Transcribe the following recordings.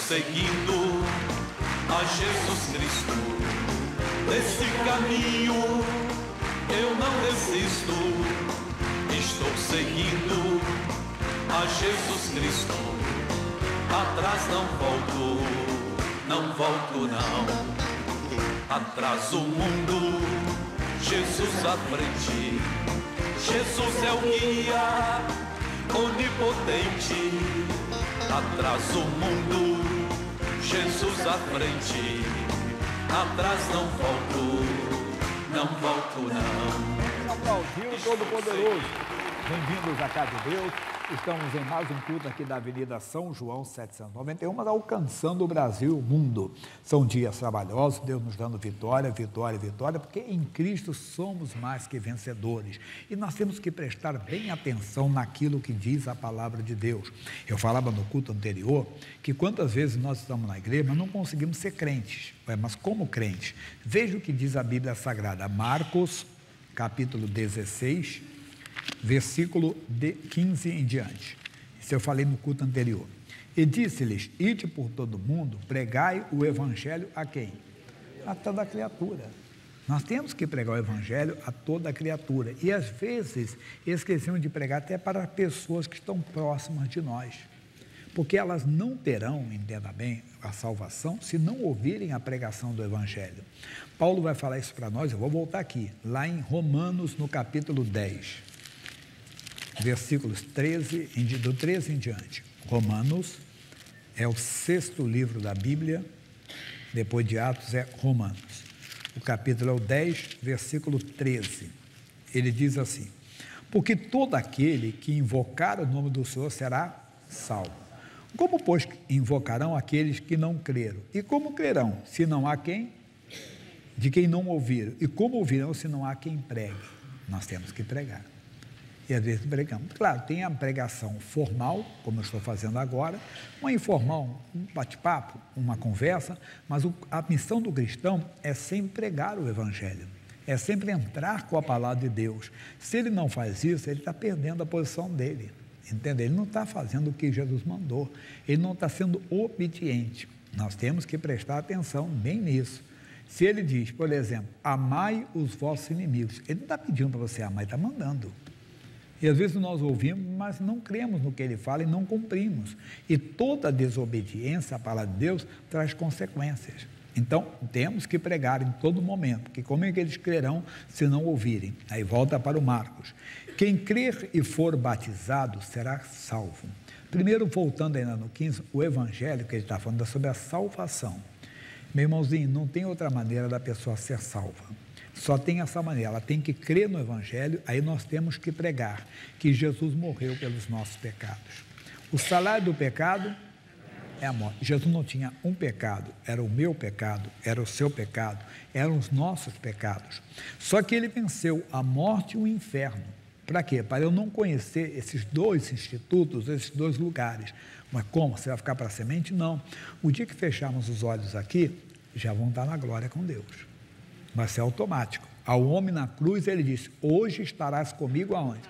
seguindo a Jesus Cristo. Desse caminho eu não desisto. Estou seguindo a Jesus Cristo. Atrás não volto, não volto não. Atrás o mundo, Jesus à frente. Jesus é o guia onipotente. Atrás o mundo, Jesus à frente. Atrás não volto, não volto não. Aplaudindo Todo-Poderoso. Bem-vindos à Casa de Deus. Estamos em mais um culto aqui da Avenida São João 791, mas alcançando o Brasil e o mundo. São dias trabalhosos, Deus nos dando vitória, vitória, vitória, porque em Cristo somos mais que vencedores. E nós temos que prestar bem atenção naquilo que diz a palavra de Deus. Eu falava no culto anterior que quantas vezes nós estamos na igreja, mas não conseguimos ser crentes. Mas como crentes? Veja o que diz a Bíblia Sagrada, Marcos, capítulo 16, versículo 15 em diante. Isso eu falei no culto anterior. E disse-lhes: ide por todo mundo, pregai o evangelho a quem? A toda criatura. Nós temos que pregar o evangelho a toda criatura. E às vezes esquecemos de pregar até para pessoas que estão próximas de nós. Porque elas não terão, entenda bem, a salvação se não ouvirem a pregação do evangelho. Paulo vai falar isso para nós, eu vou voltar aqui, lá em Romanos, no capítulo 10. Versículos 13, do 13 em diante. Romanos é o 6º livro da Bíblia, depois de Atos é Romanos. O capítulo é o 10, versículo 13. Ele diz assim: porque todo aquele que invocar o nome do Senhor será salvo. Como, pois, invocarão aqueles que não creram? E como crerão, se não há quem? De quem não ouviram. E como ouvirão, se não há quem pregue? Nós temos que pregar. E às vezes pregamos. Claro, tem a pregação formal, como eu estou fazendo agora, uma informal, um bate-papo, uma conversa, mas a missão do cristão é sempre pregar o evangelho, é sempre entrar com a palavra de Deus. Se ele não faz isso, ele está perdendo a posição dele, entende? Ele não está fazendo o que Jesus mandou, ele não está sendo obediente. Nós temos que prestar atenção bem nisso. Se ele diz, por exemplo, amai os vossos inimigos, ele não está pedindo para você amar, ele está mandando. E às vezes nós ouvimos, mas não cremos no que ele fala e não cumprimos. E toda desobediência à palavra de Deus traz consequências. Então, temos que pregar em todo momento, porque como é que eles crerão se não ouvirem? Aí volta para o Marcos. Quem crer e for batizado será salvo. Primeiro, voltando ainda no 15, o evangelho que ele está falando é sobre a salvação. Meu irmãozinho, não tem outra maneira da pessoa ser salva. Só tem essa maneira, ela tem que crer no evangelho, aí nós temos que pregar que Jesus morreu pelos nossos pecados. O salário do pecado é a morte. Jesus não tinha um pecado, era o meu pecado, era o seu pecado, eram os nossos pecados. Só que ele venceu a morte e o inferno. Para quê? Para eu não conhecer esses dois institutos, esses dois lugares. Mas como? Você vai ficar para a semente? Não. O dia que fecharmos os olhos aqui, já vão estar na glória com Deus. Vai ser automático. Ao homem na cruz, ele disse: hoje estarás comigo aonde?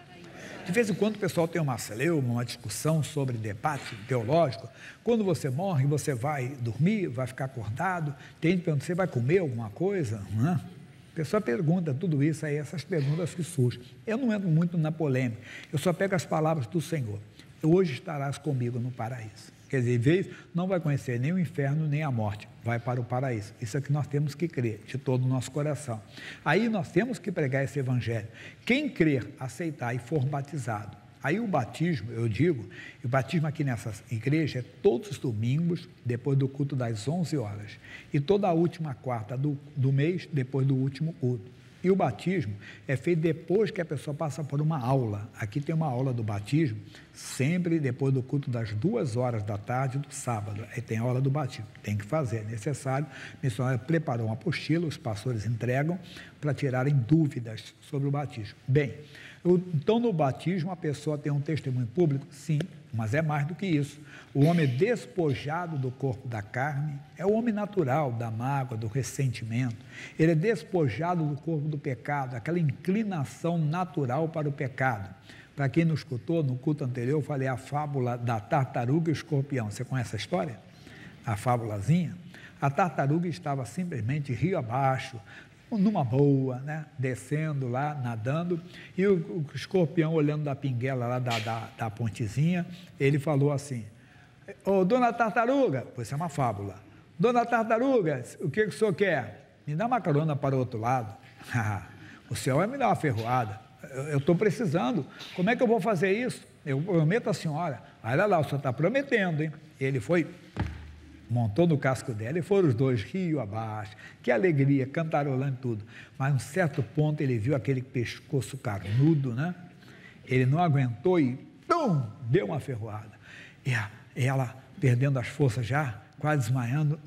De vez em quando o pessoal tem uma celeuma, uma discussão sobre debate teológico. Quando você morre, você vai dormir, vai ficar acordado, tem gente perguntando: você vai comer alguma coisa? Não é? A pessoa pergunta tudo isso aí, essas perguntas que surgem. Eu não entro muito na polêmica, eu só pego as palavras do Senhor. Hoje estarás comigo no paraíso. Quer dizer, em vez, não vai conhecer nem o inferno, nem a morte, vai para o paraíso. Isso é que nós temos que crer, de todo o nosso coração. Aí nós temos que pregar esse evangelho. Quem crer, aceitar e for batizado. Aí o batismo, eu digo, o batismo aqui nessa igreja é todos os domingos, depois do culto das 11 horas. E toda a última quarta do mês, depois do último culto. E o batismo é feito depois que a pessoa passa por uma aula. Aqui tem uma aula do batismo, sempre depois do culto das 2 horas da tarde do sábado. Aí tem a aula do batismo. Tem que fazer, é necessário. O missionário preparou uma apostila, os pastores entregam para tirarem dúvidas sobre o batismo. Bem, então no batismo a pessoa tem um testemunho público? Sim, mas é mais do que isso. O homem despojado do corpo da carne é o homem natural, da mágoa, do ressentimento. Ele é despojado do corpo do pecado, aquela inclinação natural para o pecado. Para quem não escutou, no culto anterior eu falei a fábula da tartaruga e o escorpião. Você conhece a história? a fábulazinha, a tartaruga estava simplesmente rio abaixo, numa boa, né? Descendo lá, nadando, e o escorpião olhando da pinguela lá da pontezinha, ele falou assim: ô, dona tartaruga, isso é uma fábula, dona tartaruga, o que o senhor quer? Me dá uma carona para o outro lado. O senhor vai me dar uma ferroada, eu estou precisando, como é que eu vou fazer isso? Eu prometo à senhora. Olha lá, o senhor está prometendo, hein? Ele foi, montou no casco dela e foram os dois rio abaixo, que alegria, cantarolando tudo. Mas em um certo ponto ele viu aquele pescoço carnudo, né? Ele não aguentou e pum, deu uma ferroada. E ela, perdendo as forças já, quase desmaiando: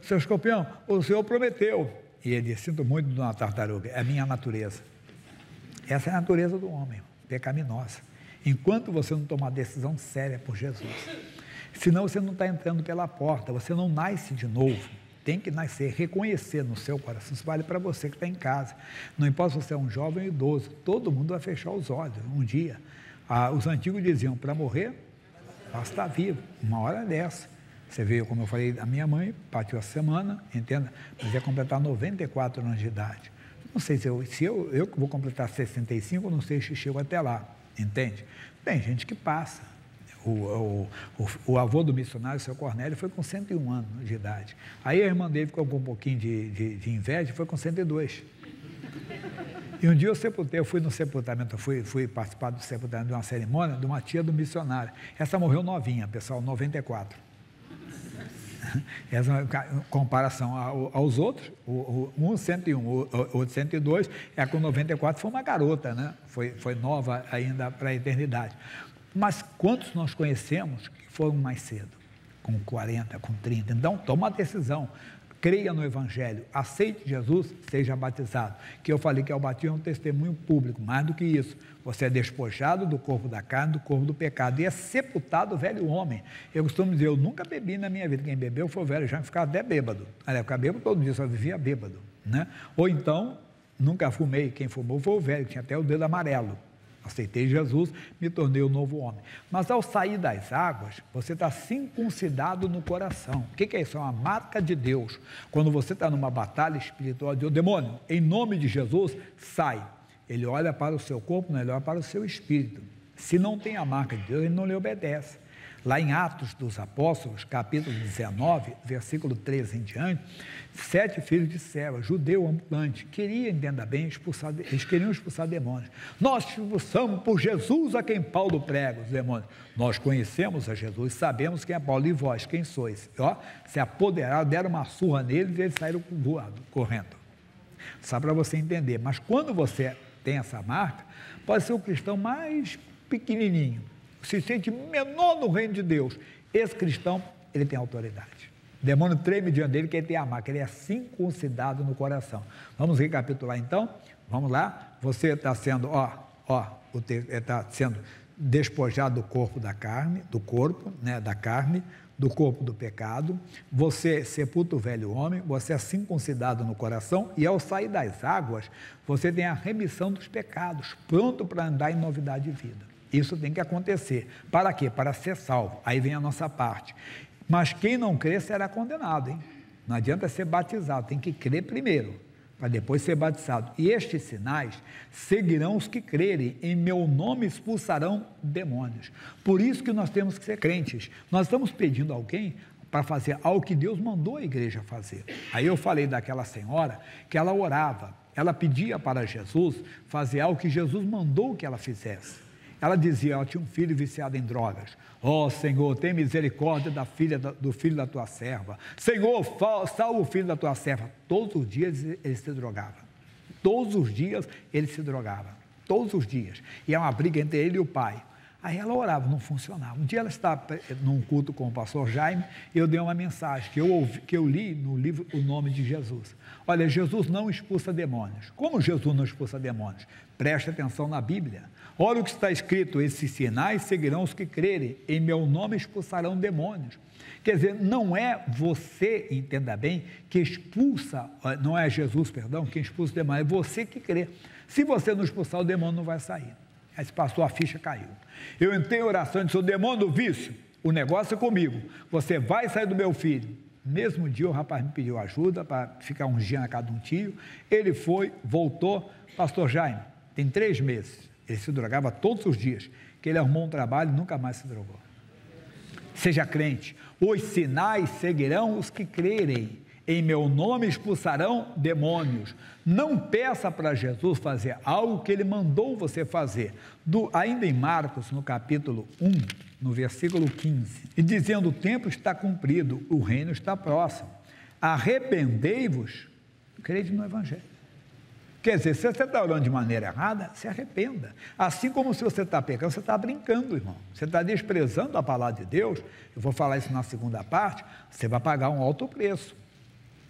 seu escorpião, o senhor prometeu. E ele disse: sinto muito, dona tartaruga, é a minha natureza. Essa é a natureza do homem, pecaminosa. Enquanto você não tomar decisão séria por Jesus, senão você não está entrando pela porta, você não nasce de novo. Tem que nascer, reconhecer no seu coração. Isso vale para você que está em casa. Não importa se você é um jovem ou idoso, todo mundo vai fechar os olhos um dia. Os antigos diziam: para morrer, basta estar vivo, uma hora dessa. Você veio, como eu falei, a minha mãe partiu essa semana, entenda, mas ia completar 94 anos de idade. Não sei se eu que vou completar 65, não sei se chego até lá, entende? Tem gente que passa. O avô do missionário, o seu Cornélio, foi com 101 anos de idade. Aí a irmã dele ficou com um pouquinho de inveja e foi com 102. E um dia eu sepultei, eu fui no sepultamento, fui participar do sepultamento de uma cerimônia de uma tia do missionário. Essa morreu novinha, pessoal, 94. Essa é uma comparação aos outros, um 101, o outro 102, com 94 foi uma garota, né? Foi nova ainda para a eternidade. Mas quantos nós conhecemos que foram mais cedo, com 40, com 30? Então, toma uma decisão, creia no Evangelho, aceite Jesus, seja batizado. Que eu falei que o batismo é um testemunho público, mais do que isso. Você é despojado do corpo da carne, do corpo do pecado, e é sepultado o velho homem. Eu costumo dizer, eu nunca bebi na minha vida. Quem bebeu foi o velho, já ficava até bêbado. Aliás, ficava bêbado todo dia, só vivia bêbado, né? Ou então, nunca fumei, quem fumou foi o velho, que tinha até o dedo amarelo. Aceitei Jesus, me tornei um novo homem. Mas ao sair das águas, você está circuncidado no coração. O que é isso? É uma marca de Deus. Quando você está numa batalha espiritual, Deus, demônio, em nome de Jesus, sai. Ele olha para o seu corpo, não, ele olha para o seu espírito. Se não tem a marca de Deus, ele não lhe obedece. Lá em Atos dos Apóstolos, capítulo 19, versículo 13 em diante, 7 filhos de Seva, judeu ambulante, eles queriam expulsar demônios. Nós expulsamos por Jesus a quem Paulo prega, os demônios. Nós conhecemos a Jesus, sabemos quem é Paulo, e vós, quem sois? Se apoderaram, deram uma surra neles e eles saíram correndo. Só para você entender. Mas quando você tem essa marca, pode ser o cristão mais pequenininho, se sente menor no reino de Deus. Esse cristão, ele tem autoridade. O demônio treme diante dele, que ele tem a marca, ele é circuncidado no coração. Vamos recapitular então? Vamos lá? Você está sendo, está sendo despojado do corpo da carne, do corpo, né, da carne, do corpo do pecado, você sepulta o velho homem, você é circuncidado no coração, e ao sair das águas, você tem a remissão dos pecados, pronto para andar em novidade de vida. Isso tem que acontecer. Para quê? Para ser salvo. Aí vem a nossa parte. Mas quem não crê será condenado, hein? Não adianta ser batizado, tem que crer primeiro, para depois ser batizado. E estes sinais seguirão os que crerem, em meu nome expulsarão demônios. Por isso que nós temos que ser crentes. Nós estamos pedindo a alguém para fazer algo que Deus mandou a igreja fazer. Aí eu falei daquela senhora que ela orava, ela pedia para Jesus fazer algo que Jesus mandou que ela fizesse. Ela dizia, ela tinha um filho viciado em drogas. Senhor, tem misericórdia do filho da tua serva. Senhor, salva o filho da tua serva. Todos os dias ele se drogava. Todos os dias ele se drogava. Todos os dias. E é uma briga entre ele e o pai. Aí ela orava, não funcionava. Um dia ela estava num culto com o pastor Jaime, e eu dei uma mensagem que eu li no livro O Nome de Jesus. Olha, Jesus não expulsa demônios. Como Jesus não expulsa demônios? Preste atenção na Bíblia. Olha o que está escrito, esses sinais seguirão os que crerem, em meu nome expulsarão demônios. Quer dizer, não é você, entenda bem, que expulsa, não é Jesus, perdão, quem expulsa o demônio, é você que crê. Se você não expulsar, o demônio não vai sair. Aí se passou, a ficha caiu. Eu entrei em oração e disse, o demônio do vício, O negócio é comigo. Você vai sair do meu filho. No mesmo dia, o rapaz me pediu ajuda para ficar uns dias na casa de um tio. Ele foi, voltou. Pastor Jaime, tem 3 meses. Ele se drogava todos os dias. Que ele arrumou um trabalho e nunca mais se drogou. Seja crente. Os sinais seguirão os que crerem. Em meu nome expulsarão demônios. Não peça para Jesus fazer algo que ele mandou você fazer. Ainda em Marcos, no capítulo 1, no versículo 15, e dizendo: o tempo está cumprido, o reino está próximo. Arrependei-vos, crede no Evangelho. Quer dizer, se você está orando de maneira errada, se arrependa. Assim como se você está pecando, você está brincando, irmão. Você está desprezando a palavra de Deus. Eu vou falar isso na segunda parte. Você vai pagar um alto preço.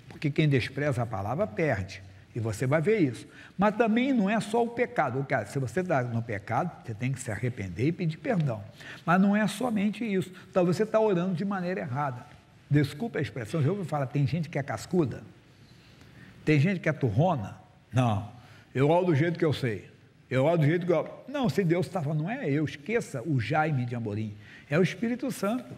Porque quem despreza a palavra perde. E você vai ver isso. Mas também não é só o pecado. Se você está no pecado, você tem que se arrepender e pedir perdão. Mas não é somente isso. Então você está orando de maneira errada. Desculpa a expressão, já ouviu falar, tem gente que é cascuda? Tem gente que é turrona? Não, eu oro do jeito que eu sei. Eu oro do jeito que eu... Não, se Deus está falando, não é eu, esqueça o Jaime de Amorim. É o Espírito Santo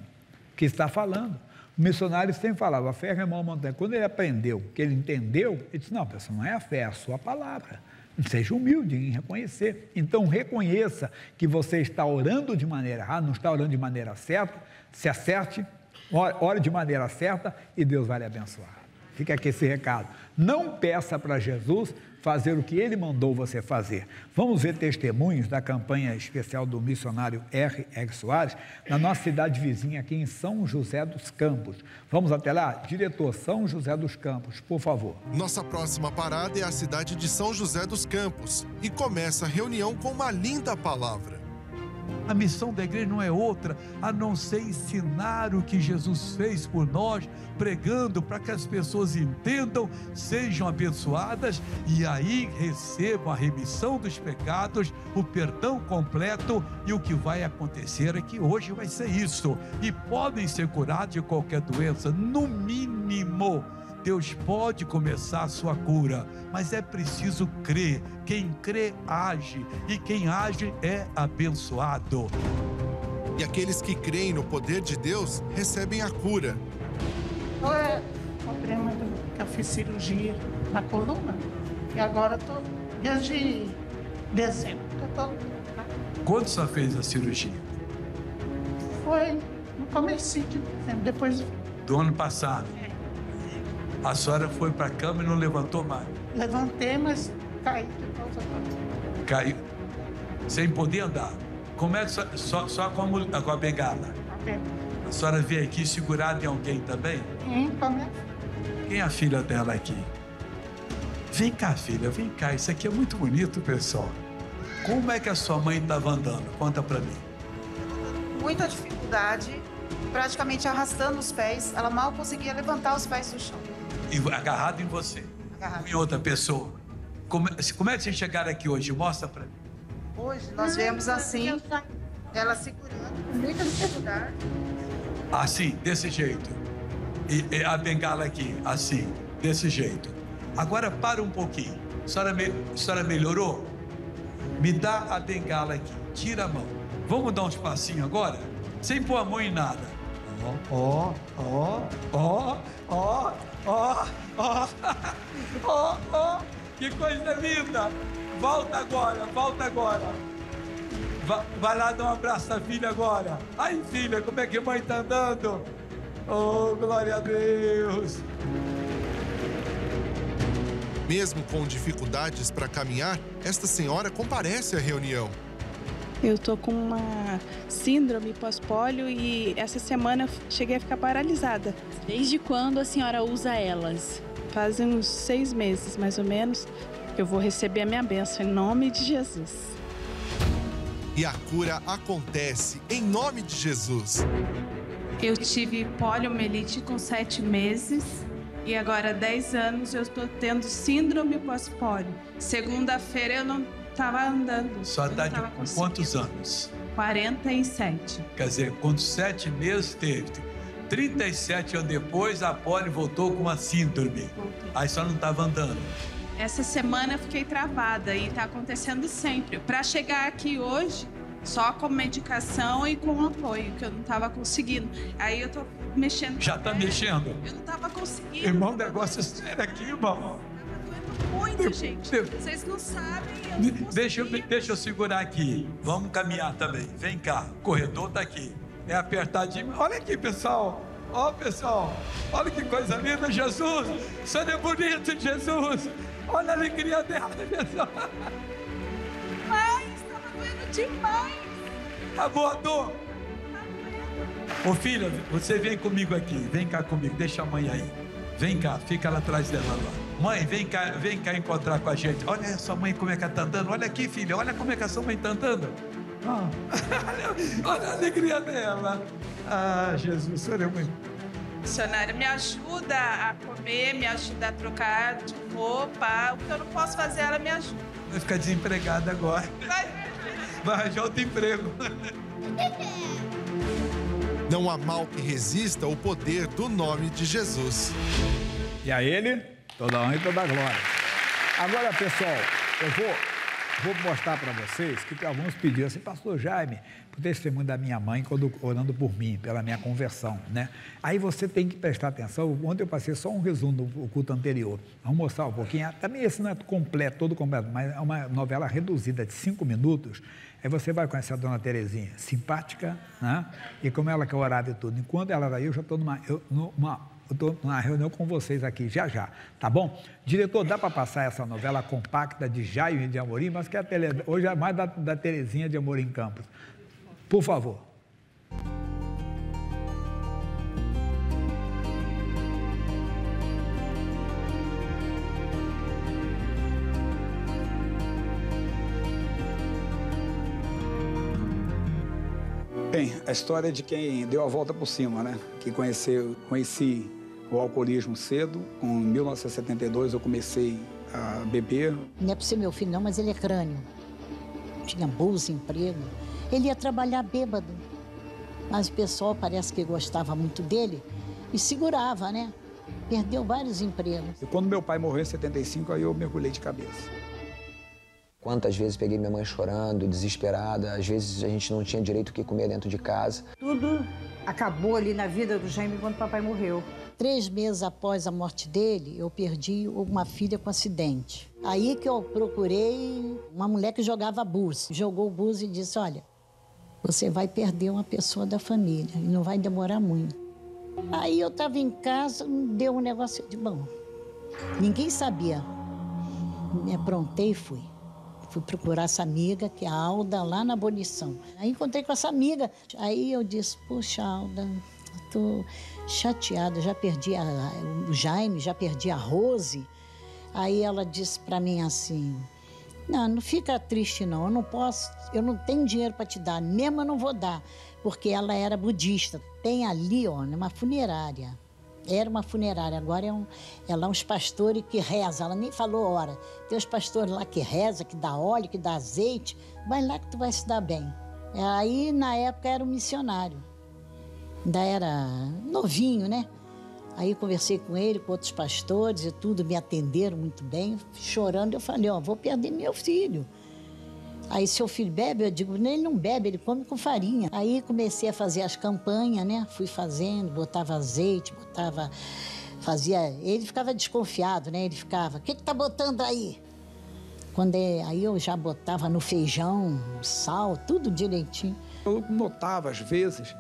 que está falando. O missionário sempre falava, a fé remove a montanha. Quando ele aprendeu, que ele entendeu, ele disse, não, pessoal, não é a fé, é a sua palavra. Seja humilde em reconhecer. Então, reconheça que você está orando de maneira errada, não está orando de maneira certa, se acerte, ore de maneira certa e Deus vai lhe abençoar. Fica aqui esse recado. Não peça para Jesus fazer o que ele mandou você fazer. Vamos ver testemunhos da campanha especial do missionário R.R. Soares, na nossa cidade vizinha aqui em São José dos Campos. Vamos até lá? Diretor, São José dos Campos, por favor. Nossa próxima parada é a cidade de São José dos Campos e começa a reunião com uma linda palavra. A missão da igreja não é outra, a não ser ensinar o que Jesus fez por nós, pregando para que as pessoas entendam, sejam abençoadas e aí recebam a remissão dos pecados, o perdão completo, e o que vai acontecer é que hoje vai ser isso, e podem ser curados de qualquer doença, no mínimo. Deus pode começar a sua cura, mas é preciso crer. Quem crê, age, e quem age é abençoado. E aqueles que creem no poder de Deus recebem a cura. Eu fiz cirurgia na coluna e agora estou desde dezembro. Quando você fez a cirurgia? Foi no comecinho de dezembro, depois do ano passado. A senhora foi para a cama e não levantou mais? Levantei, mas caí de causa da... Caiu? Sem poder andar? Começa só com a bengala? A senhora veio aqui segurada em alguém também? Sim, com a minha filha. Quem é a filha dela aqui? Vem cá, filha, vem cá. Isso aqui é muito bonito, pessoal. Como é que a sua mãe estava andando? Conta para mim. Muita dificuldade, praticamente arrastando os pés. Ela mal conseguia levantar os pés do chão. E agarrado em você, agarrado em outra pessoa. Como é que vocês chegaram aqui hoje? Mostra pra mim. Hoje nós viemos assim, ela segurando, com muita dificuldade. Assim, desse jeito. E a bengala aqui, assim, desse jeito. Agora para um pouquinho. A senhora melhorou? Me dá a bengala aqui, tira a mão. Vamos dar um espacinho agora? Sem pôr a mão em nada. Ó. Que coisa linda! Volta agora. Vai lá dar um abraço à filha agora. Ai, filha, como é que a mãe tá andando? Oh, glória a Deus! Mesmo com dificuldades para caminhar, esta senhora comparece à reunião. Eu tô com uma síndrome pós-pólio e essa semana eu cheguei a ficar paralisada. Desde quando a senhora usa elas? Fazem uns 6 meses, mais ou menos, que eu vou receber a minha bênção, em nome de Jesus. E a cura acontece, em nome de Jesus. Eu tive poliomielite com 7 meses e agora há 10 anos eu estou tendo síndrome pós-pólio. Segunda-feira eu não estava andando. Só está com quantos anos? 47. Quer dizer, com 7 meses teve. 37 anos depois, a poli voltou com uma síndrome. Aí só não estava andando. Essa semana eu fiquei travada e está acontecendo sempre. Para chegar aqui hoje, Só com medicação e com apoio, que eu não estava conseguindo. Aí eu tô mexendo. Já tá mexendo? Eu não estava conseguindo. Irmão, o negócio é sério aqui, irmão. Muito, gente. Vocês não sabem, eu não consigo. Deixa eu segurar aqui. Vamos caminhar também. Vem cá, o corredor tá aqui. É apertadinho. Olha aqui, pessoal. Ó, pessoal. Olha que coisa linda, Jesus. O Senhor é bonito, Jesus. Olha a alegria dela, Jesus. Mas estava doendo demais. Acabou a dor. Ô filha, você vem comigo aqui. Vem cá comigo. Deixa a mãe aí. Vem cá, fica lá atrás dela lá. Mãe, vem cá encontrar com a gente. Olha a sua mãe como é que ela tá andando. Olha aqui, filha, olha como é que a sua mãe tá andando. Ah. Olha a alegria dela. Ah, Jesus, o Senhor é muito... Missionária, me ajuda a comer, me ajuda a trocar de roupa. O que eu não posso fazer, ela me ajuda. Vai ficar desempregada agora. Vai arranjar outro emprego. Não há mal que resista ao poder do nome de Jesus. E a Ele, toda honra e toda glória. Agora, pessoal, eu vou mostrar para vocês que alguns pediram assim, pastor Jaime, por testemunho da minha mãe, quando orando por mim, pela minha conversão, né? Aí você tem que prestar atenção. Ontem eu passei só um resumo do culto anterior. Vamos mostrar um pouquinho. Também esse não é completo, todo completo, mas é uma novela reduzida de 5 minutos. Aí você vai conhecer a dona Terezinha, simpática, né? E como ela quer orar e tudo. Enquanto ela vai, eu já estou eu estou numa reunião com vocês aqui, já, tá bom? Diretor, dá para passar essa novela compacta de Jairo e de Amorim, mas que hoje é mais da Terezinha de Amorim Campos. Por favor. Bem, a história de quem deu a volta por cima, né? Que conheci o alcoolismo cedo. Em 1972 eu comecei a beber. Não é para ser meu filho não, mas ele é crânio. Tinha bolsa, emprego. Ele ia trabalhar bêbado. Mas o pessoal parece que gostava muito dele e segurava, né? Perdeu vários empregos. E quando meu pai morreu em 75, aí eu mergulhei de cabeça. Quantas vezes peguei minha mãe chorando, desesperada, às vezes a gente não tinha direito o que comer dentro de casa. Tudo acabou ali na vida do Jaime quando o papai morreu. 3 meses após a morte dele, eu perdi uma filha com acidente. Aí que eu procurei uma mulher que jogava búzio. Jogou o búzio e disse, olha, você vai perder uma pessoa da família e não vai demorar muito. Aí eu estava em casa, deu um negócio de bom. Ninguém sabia. Me aprontei e fui. Fui procurar essa amiga, que é a Alda, lá na Abolição. Aí encontrei com essa amiga. Aí eu disse, poxa, Alda, estou chateada, já perdi o Jaime, já perdi a Rose. Aí ela disse para mim assim, não fica triste não, eu não posso, eu não tenho dinheiro para te dar, mesmo eu não vou dar, porque ela era budista. Tem ali, ó, uma funerária. Era uma funerária, agora é lá uns pastores que rezam, ela nem falou hora. Tem os pastores lá que rezam, que dá óleo, que dá azeite, vai lá que tu vai se dar bem. Aí, na época, era um missionário, ainda era novinho, né? Aí conversei com ele, com outros pastores e tudo, me atenderam muito bem, chorando, eu falei, ó, vou perder meu filho. Aí, seu filho bebe? Eu digo, ele não bebe, ele come com farinha. Aí comecei a fazer as campanhas, né? Fui fazendo, botava azeite, fazia... Ele ficava desconfiado, né? Ele ficava, o que tá botando aí? Aí eu já botava no feijão, sal, tudo direitinho. Eu notava, às vezes,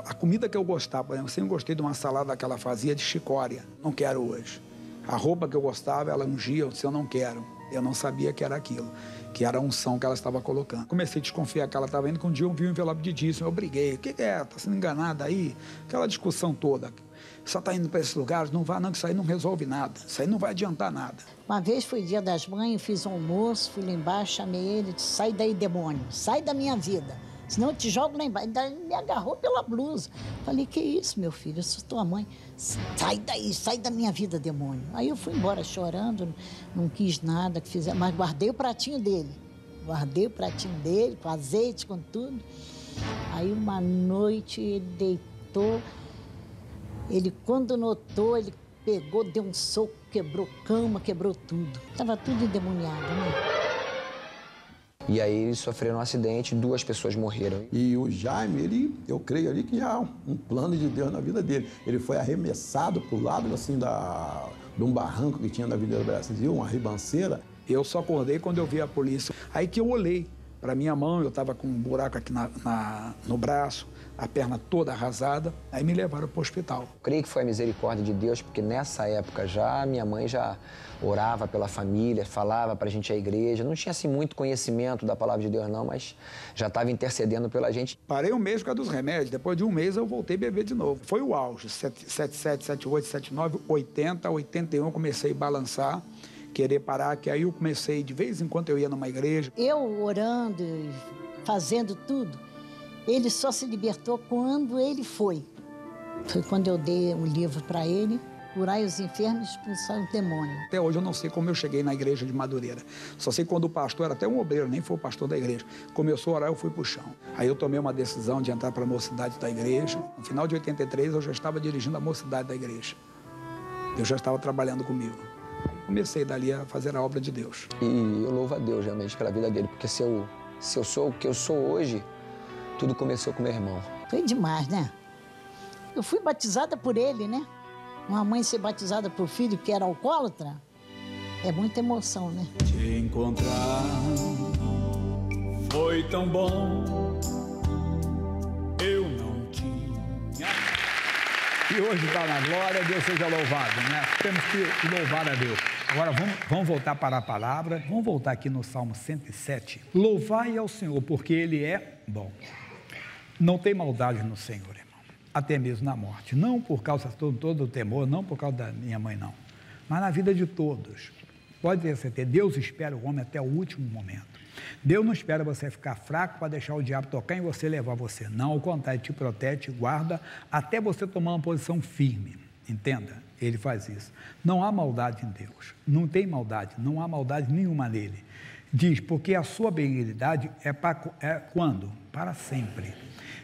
a comida que eu gostava, por exemplo, eu sempre gostei de uma salada que ela fazia de chicória. Não quero hoje. A roupa que eu gostava, ela ungia, eu disse, eu não quero. Eu não sabia que era aquilo, que era a unção que ela estava colocando. Comecei a desconfiar que ela estava indo, que um dia eu vi um envelope de dízimo, eu briguei. O que é? Está sendo enganada aí? Aquela discussão toda. Só está indo para esses lugares, não vá não, que isso aí não resolve nada. Isso aí não vai adiantar nada. Uma vez foi dia das mães, eu fiz um almoço, fui lá embaixo, chamei ele, disse, sai daí, demônio, sai da minha vida. Senão eu te jogo lá embaixo. Ele me agarrou pela blusa. Falei, que isso, meu filho? Eu sou tua mãe. Sai daí, sai da minha vida, demônio. Aí eu fui embora chorando, não quis nada que fizesse, mas guardei o pratinho dele. Guardei o pratinho dele, com azeite, com tudo. Aí uma noite ele deitou, ele quando notou, ele pegou, deu um soco, quebrou cama, quebrou tudo. Estava tudo endemoniado, né? E aí eles sofreram um acidente e 2 pessoas morreram. E o Jaime, eu creio ali que já há um plano de Deus na vida dele. Ele foi arremessado para o lado assim, de um barranco que tinha na Avenida Brasil, uma ribanceira. Eu só acordei quando eu vi a polícia. Aí que eu olhei para minha mão, eu estava com um buraco aqui no braço, a perna toda arrasada, aí me levaram para o hospital. Eu creio que foi a misericórdia de Deus, porque nessa época já minha mãe já orava pela família, falava para a gente ir à igreja. Não tinha assim muito conhecimento da palavra de Deus não, mas já estava intercedendo pela gente. Parei um mês por causa dos remédios, depois de um mês eu voltei a beber de novo. Foi o auge, 77, 78, 79, 80, 81, eu comecei a balançar, querer parar, que aí eu comecei, de vez em quando eu ia numa igreja. Eu orando, fazendo tudo, ele só se libertou quando ele foi. Foi quando eu dei o livro para ele, Curai os enfermos e expulsar o demônio. Até hoje eu não sei como eu cheguei na igreja de Madureira. Só sei quando o pastor, era até um obreiro, nem foi o pastor da igreja, começou a orar, eu fui pro chão. Aí eu tomei uma decisão de entrar para a mocidade da igreja. No final de 83 eu já estava dirigindo a mocidade da igreja. Deus já estava trabalhando comigo. Comecei dali a fazer a obra de Deus. E eu louvo a Deus realmente pela vida dele, porque se eu sou o que eu sou hoje, tudo começou com meu irmão. Foi demais, né? Eu fui batizada por ele, né? Uma mãe ser batizada por filho que era alcoólatra, é muita emoção, né? Te encontrar foi tão bom, eu não tinha. E hoje está na glória, Deus seja louvado, né? Temos que louvar a Deus. Agora vamos voltar para a palavra, vamos voltar aqui no Salmo 107. Louvai ao Senhor, porque Ele é bom. Não tem maldade no Senhor, irmão. Até mesmo na morte. Não por causa de todo o temor, não por causa da minha mãe, não. Mas na vida de todos. Pode ter certeza, Deus espera o homem até o último momento. Deus não espera você ficar fraco para deixar o diabo tocar em você e levar você. Não, ao contrário, te protege, te guarda, até você tomar uma posição firme. Entenda? Ele faz isso. Não há maldade em Deus. Não tem maldade, não há maldade nenhuma nele. Diz, porque a sua benignidade é quando? Para sempre.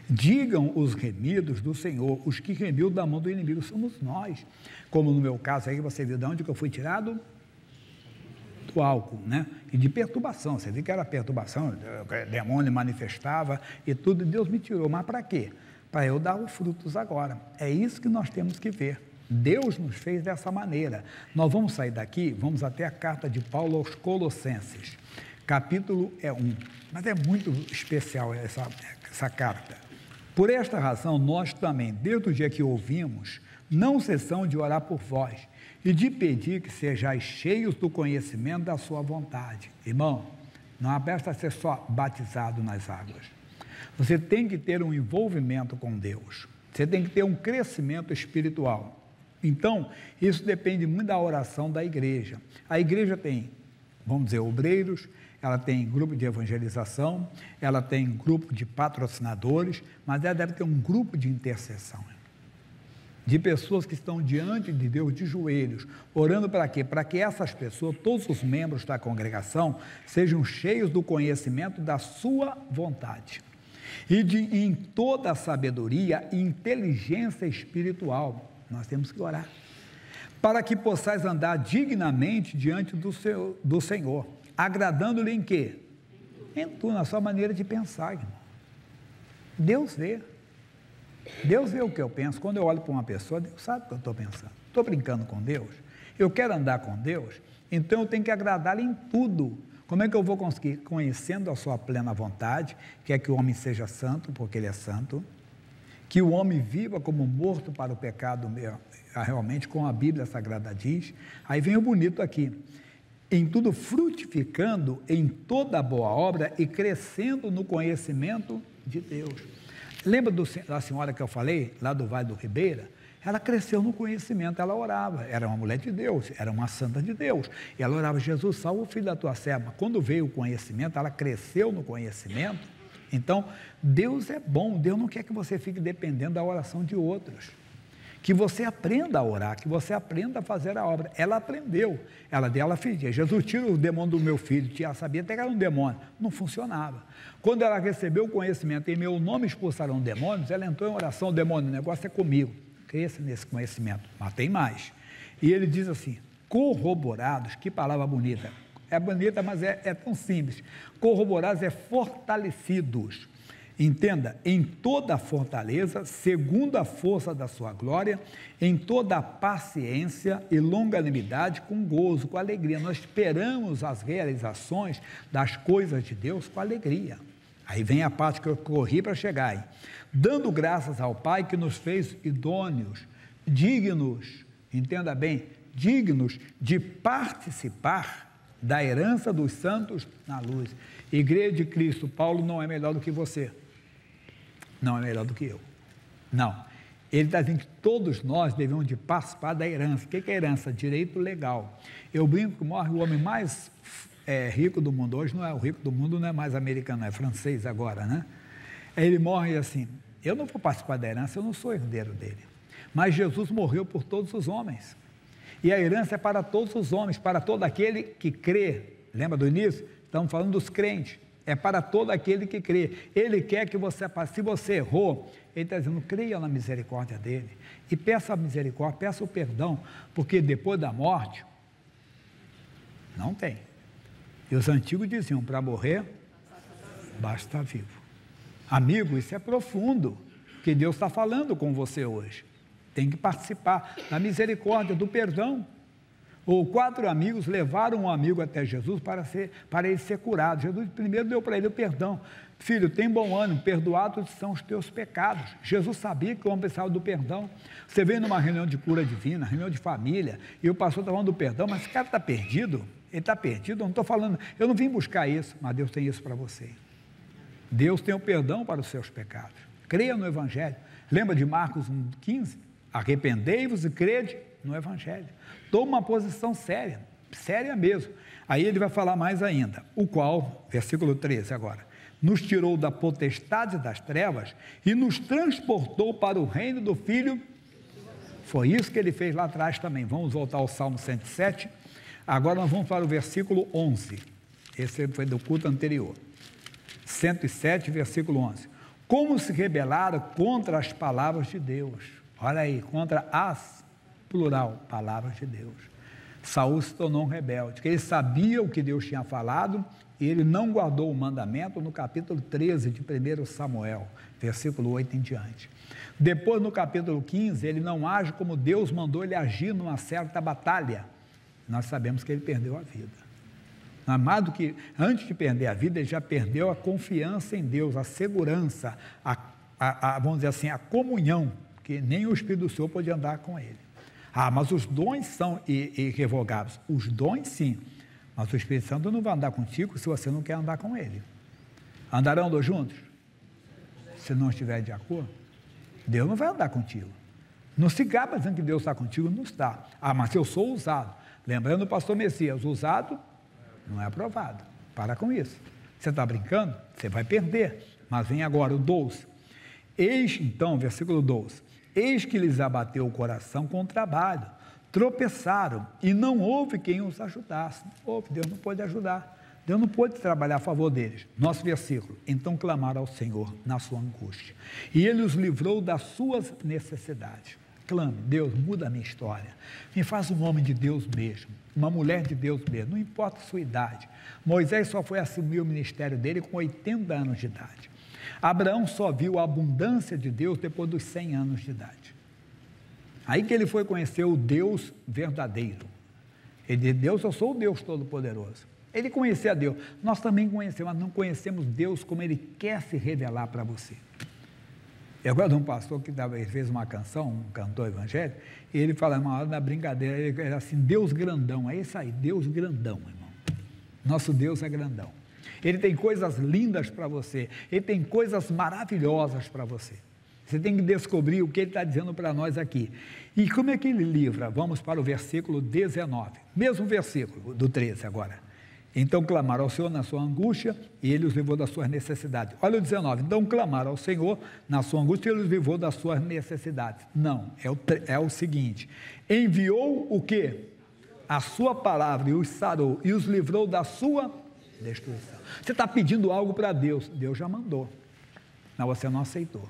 Digam os remidos do Senhor, os que remiam da mão do inimigo somos nós. Como no meu caso aí, você viu de onde que eu fui tirado? Do álcool, né? E de perturbação, você viu que era perturbação, o demônio manifestava e tudo, Deus me tirou, mas para quê? Para eu dar os frutos agora. É isso que nós temos que ver. Deus nos fez dessa maneira. Nós vamos sair daqui, vamos até a carta de Paulo aos Colossenses. Capítulo 1, mas é muito especial essa carta. Por esta razão, nós também, desde o dia que ouvimos, não cessamos de orar por vós e de pedir que sejais cheios do conhecimento da sua vontade. Irmão, não basta ser só batizado nas águas. Você tem que ter um envolvimento com Deus. Você tem que ter um crescimento espiritual. Então, isso depende muito da oração da igreja. A igreja tem, vamos dizer, obreiros, ela tem grupo de evangelização, ela tem grupo de patrocinadores, mas ela deve ter um grupo de intercessão, de pessoas que estão diante de Deus de joelhos, orando para quê? Para que essas pessoas, todos os membros da congregação, sejam cheios do conhecimento da sua vontade e em toda a sabedoria e inteligência espiritual. Nós temos que orar, para que possais andar dignamente diante do Senhor, agradando-lhe em quê? Em tudo, na sua maneira de pensar, irmão. Deus vê o que eu penso. Quando eu olho para uma pessoa, Deus sabe o que eu estou pensando. Estou brincando com Deus? Eu quero andar com Deus, então eu tenho que agradar-lhe em tudo. Como é que eu vou conseguir? Conhecendo a sua plena vontade, que é que o homem seja santo, porque ele é santo, que o homem viva como morto para o pecado, realmente, como a Bíblia Sagrada diz. Aí vem o bonito aqui. Em tudo frutificando em toda boa obra e crescendo no conhecimento de Deus. Lembra da senhora que eu falei, lá do Vale do Ribeira? Ela cresceu no conhecimento, ela orava, era uma mulher de Deus, era uma santa de Deus, e ela orava, Jesus, salva o filho da tua serva. Quando veio o conhecimento, ela cresceu no conhecimento. Então, Deus é bom, Deus não quer que você fique dependendo da oração de outros. Que você aprenda a orar, que você aprenda a fazer a obra. Ela aprendeu, ela pedia, Jesus, tira o demônio do meu filho, ela sabia até que era um demônio, não funcionava. Quando ela recebeu o conhecimento, em meu nome expulsarão demônios, ela entrou em oração, o demônio, o negócio é comigo, cresça nesse conhecimento, mas tem mais. E ele diz assim, corroborados, que palavra bonita, É bonita, mas é tão simples. Corroborados é fortalecidos. Entenda, em toda a fortaleza, segundo a força da sua glória, em toda a paciência e longanimidade, com gozo, com alegria. Nós esperamos as realizações das coisas de Deus com alegria. Aí vem a parte que eu corri para chegar aí. Dando graças ao Pai que nos fez idôneos, dignos, entenda bem, dignos de participar da herança dos santos na luz. Igreja de Cristo, Paulo não é melhor do que você. Não é melhor do que eu. Não. Ele está dizendo que todos nós devemos de participar da herança. O que é herança? Direito legal. Eu brinco que morre o homem mais rico do mundo. Hoje não é o rico do mundo, não é mais americano, é francês agora, né? Ele morre assim, eu não vou participar da herança, eu não sou herdeiro dele. Mas Jesus morreu por todos os homens. E a herança é para todos os homens, para todo aquele que crê. Lembra do início? Estamos falando dos crentes. É para todo aquele que crê. Ele quer que você, se você errou, ele está dizendo, creia na misericórdia dele. E peça a misericórdia, peça o perdão, porque depois da morte, não tem. E os antigos diziam, para morrer, basta estar vivo. Amigo, isso é profundo, que Deus está falando com você hoje. Tem que participar da misericórdia, do perdão. Ou 4 amigos levaram um amigo até Jesus para ele ser curado. Jesus primeiro deu para ele o perdão. Filho, tem bom ânimo, perdoados são os teus pecados. Jesus sabia que o homem precisava do perdão. Você veio numa reunião de cura divina, reunião de família, e o pastor está falando do perdão, mas esse cara está perdido. Ele está perdido, eu não estou falando, eu não vim buscar isso, mas Deus tem isso para você. Deus tem o perdão para os seus pecados. Creia no Evangelho. Lembra de Marcos 1,15? Arrependei-vos e crede no Evangelho. Toma uma posição séria, séria mesmo. Aí ele vai falar mais ainda, o qual, versículo 13 agora, nos tirou da potestade das trevas e nos transportou para o reino do Filho. Foi isso que ele fez lá atrás também. Vamos voltar ao Salmo 107. Agora nós vamos para o versículo 11. Esse foi do culto anterior. 107, versículo 11. Como se rebelaram contra as palavras de Deus. Olha aí, contra as, plural, palavras de Deus. Saul se tornou um rebelde, porque ele sabia o que Deus tinha falado e ele não guardou o mandamento no capítulo 13 de 1 Samuel, versículo 8 em diante. Depois, no capítulo 15, ele não age como Deus mandou ele agir numa certa batalha. Nós sabemos que ele perdeu a vida. Amado, que antes de perder a vida, ele já perdeu a confiança em Deus, a segurança, vamos dizer assim, a comunhão, que nem o Espírito do Senhor pode andar com ele. Mas os dons são irrevogáveis. Os dons, sim. Mas o Espírito Santo não vai andar contigo se você não quer andar com ele. Andarão dois juntos? Se não estiver de acordo, Deus não vai andar contigo. Não se gaba dizendo que Deus está contigo, não está. Mas eu sou usado. Lembrando o pastor Messias, usado não é aprovado. Para com isso. Você está brincando? Você vai perder. Mas vem agora o 12. Eis, então, versículo 12. Eis que lhes abateu o coração com o trabalho, tropeçaram, e não houve quem os ajudasse. Deus não pôde ajudar, Deus não pôde trabalhar a favor deles. Nosso versículo, então clamaram ao Senhor na sua angústia, e Ele os livrou das suas necessidades. Clame, Deus, muda a minha história, me faz um homem de Deus mesmo, uma mulher de Deus mesmo, não importa a sua idade. Moisés só foi assumir o ministério dele com 80 anos de idade. Abraão só viu a abundância de Deus depois dos 100 anos de idade. Aí que ele foi conhecer o Deus verdadeiro. Ele disse, Deus, eu sou o Deus Todo-Poderoso. Ele conhecia Deus. Nós também conhecemos, mas não conhecemos Deus como Ele quer se revelar para você. Eu gosto de um pastor que ele fez uma canção, um cantor evangélico, e ele fala uma hora da brincadeira, ele era assim, Deus grandão, é isso aí, Deus grandão, irmão. Nosso Deus é grandão. Ele tem coisas lindas para você, Ele tem coisas maravilhosas para você. Você tem que descobrir o que Ele está dizendo para nós aqui. E como é que Ele livra? Vamos para o versículo 19, mesmo versículo do 13 agora. Então clamaram ao Senhor na sua angústia e Ele os livrou das suas necessidades. Olha o 19, então clamaram ao Senhor na sua angústia e Ele os livrou das suas necessidades. Não, é o seguinte, enviou o quê? A sua palavra e os sarou e os livrou da sua destruição. Você está pedindo algo para Deus, Deus já mandou, mas você não aceitou.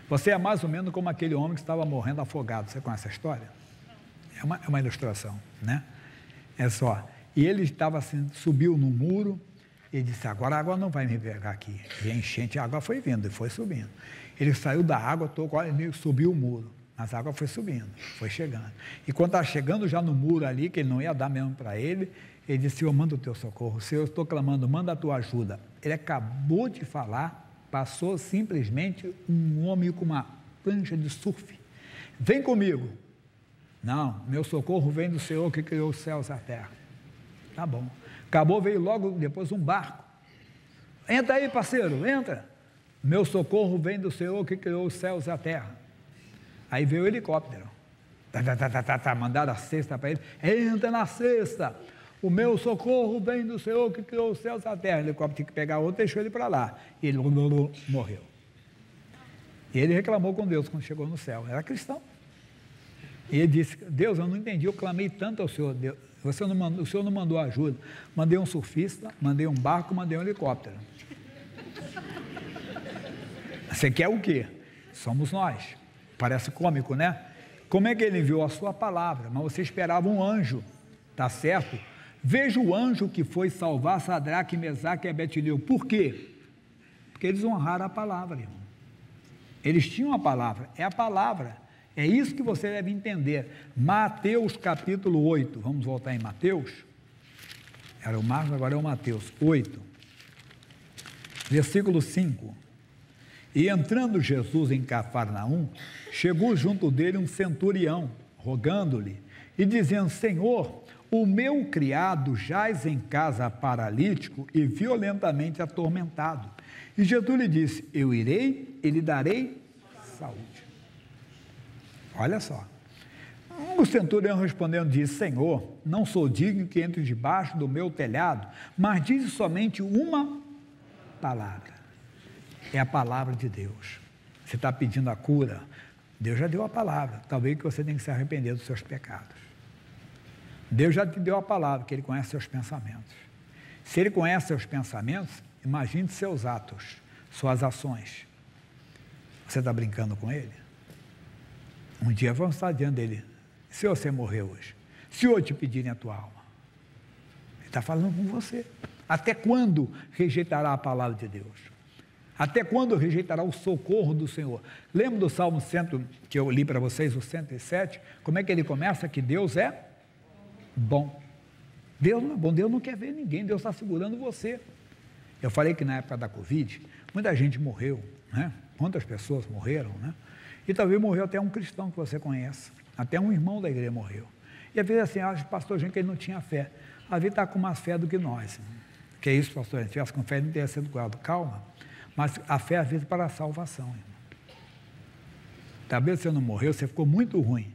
Você é mais ou menos como aquele homem que estava morrendo afogado. Você conhece a história? É uma ilustração, né? É só, E ele estava assim, subiu no muro, e disse, agora a água não vai me pegar aqui. E a enchente, a água foi vindo e foi subindo. Ele saiu da água, subiu o muro, mas a água foi subindo, foi chegando. E quando estava chegando já no muro ali, que ele não ia dar mesmo para ele disse, Senhor, manda o teu socorro. Senhor, eu estou clamando, manda a tua ajuda. Ele acabou de falar, passou simplesmente um homem com uma prancha de surf. Vem comigo. Não, meu socorro vem do Senhor que criou os céus e a terra. Tá bom. Acabou, veio logo depois um barco. Entra aí, parceiro, entra. Meu socorro vem do Senhor que criou os céus e a terra. Aí veio o helicóptero. Mandaram a cesta para ele. Entra na cesta. O meu socorro vem do Senhor que criou os céus e a terra. O helicóptero tinha que pegar outro, deixou ele para lá. E ele morreu. E ele reclamou com Deus quando chegou no céu. Era cristão. E ele disse, Deus, eu não entendi, eu clamei tanto ao Senhor, Deus, o Senhor não mandou ajuda. Mandei um surfista, mandei um barco, mandei um helicóptero. Você quer o quê? Somos nós. Parece cômico, né? Como é que ele enviou a sua palavra? Mas você esperava um anjo, tá certo? Veja o anjo que foi salvar Sadraque, Mesaque e Abednego. Por quê? Porque eles honraram a palavra, irmão. Eles tinham a palavra, é a palavra. É isso que você deve entender. Mateus capítulo 8, vamos voltar em Mateus. Era o Marcos, agora é o Mateus 8, versículo 5. E entrando Jesus em Cafarnaum, chegou junto dele um centurião, rogando-lhe e dizendo, Senhor, o meu criado jaz em casa paralítico e violentamente atormentado. E Jesus lhe disse, eu irei e lhe darei saúde. Olha só. O centurião respondendo disse, Senhor, não sou digno que entre debaixo do meu telhado, mas dize somente uma palavra. É a palavra de Deus. Você está pedindo a cura, Deus já deu a palavra. Talvez que você tenha que se arrepender dos seus pecados. Deus já te deu a palavra, que Ele conhece seus pensamentos. Se Ele conhece seus pensamentos, imagine seus atos, suas ações. Você está brincando com Ele? Um dia vamos estar diante dele. Se você morrer hoje, se hoje te pedirem a tua alma, Ele está falando com você. Até quando rejeitará a palavra de Deus? Até quando rejeitará o socorro do Senhor? Lembra do Salmo 100, que eu li para vocês, o 107? Como é que ele começa? Que Deus é bom. Deus não é bom, Deus não quer ver ninguém, Deus está segurando você. Eu falei que na época da Covid, muita gente morreu, né? Quantas pessoas morreram, né? E talvez morreu até um cristão que você conhece, até um irmão da igreja morreu. E às vezes assim, acha, pastor, gente, que ele não tinha fé. Às vezes está com mais fé do que nós. Que é isso, pastor? Se tivesse com fé, ele não teria sido curado. Calma. Mas a fé, às vezes, para a salvação, irmão. Talvez você não morreu, você ficou muito ruim.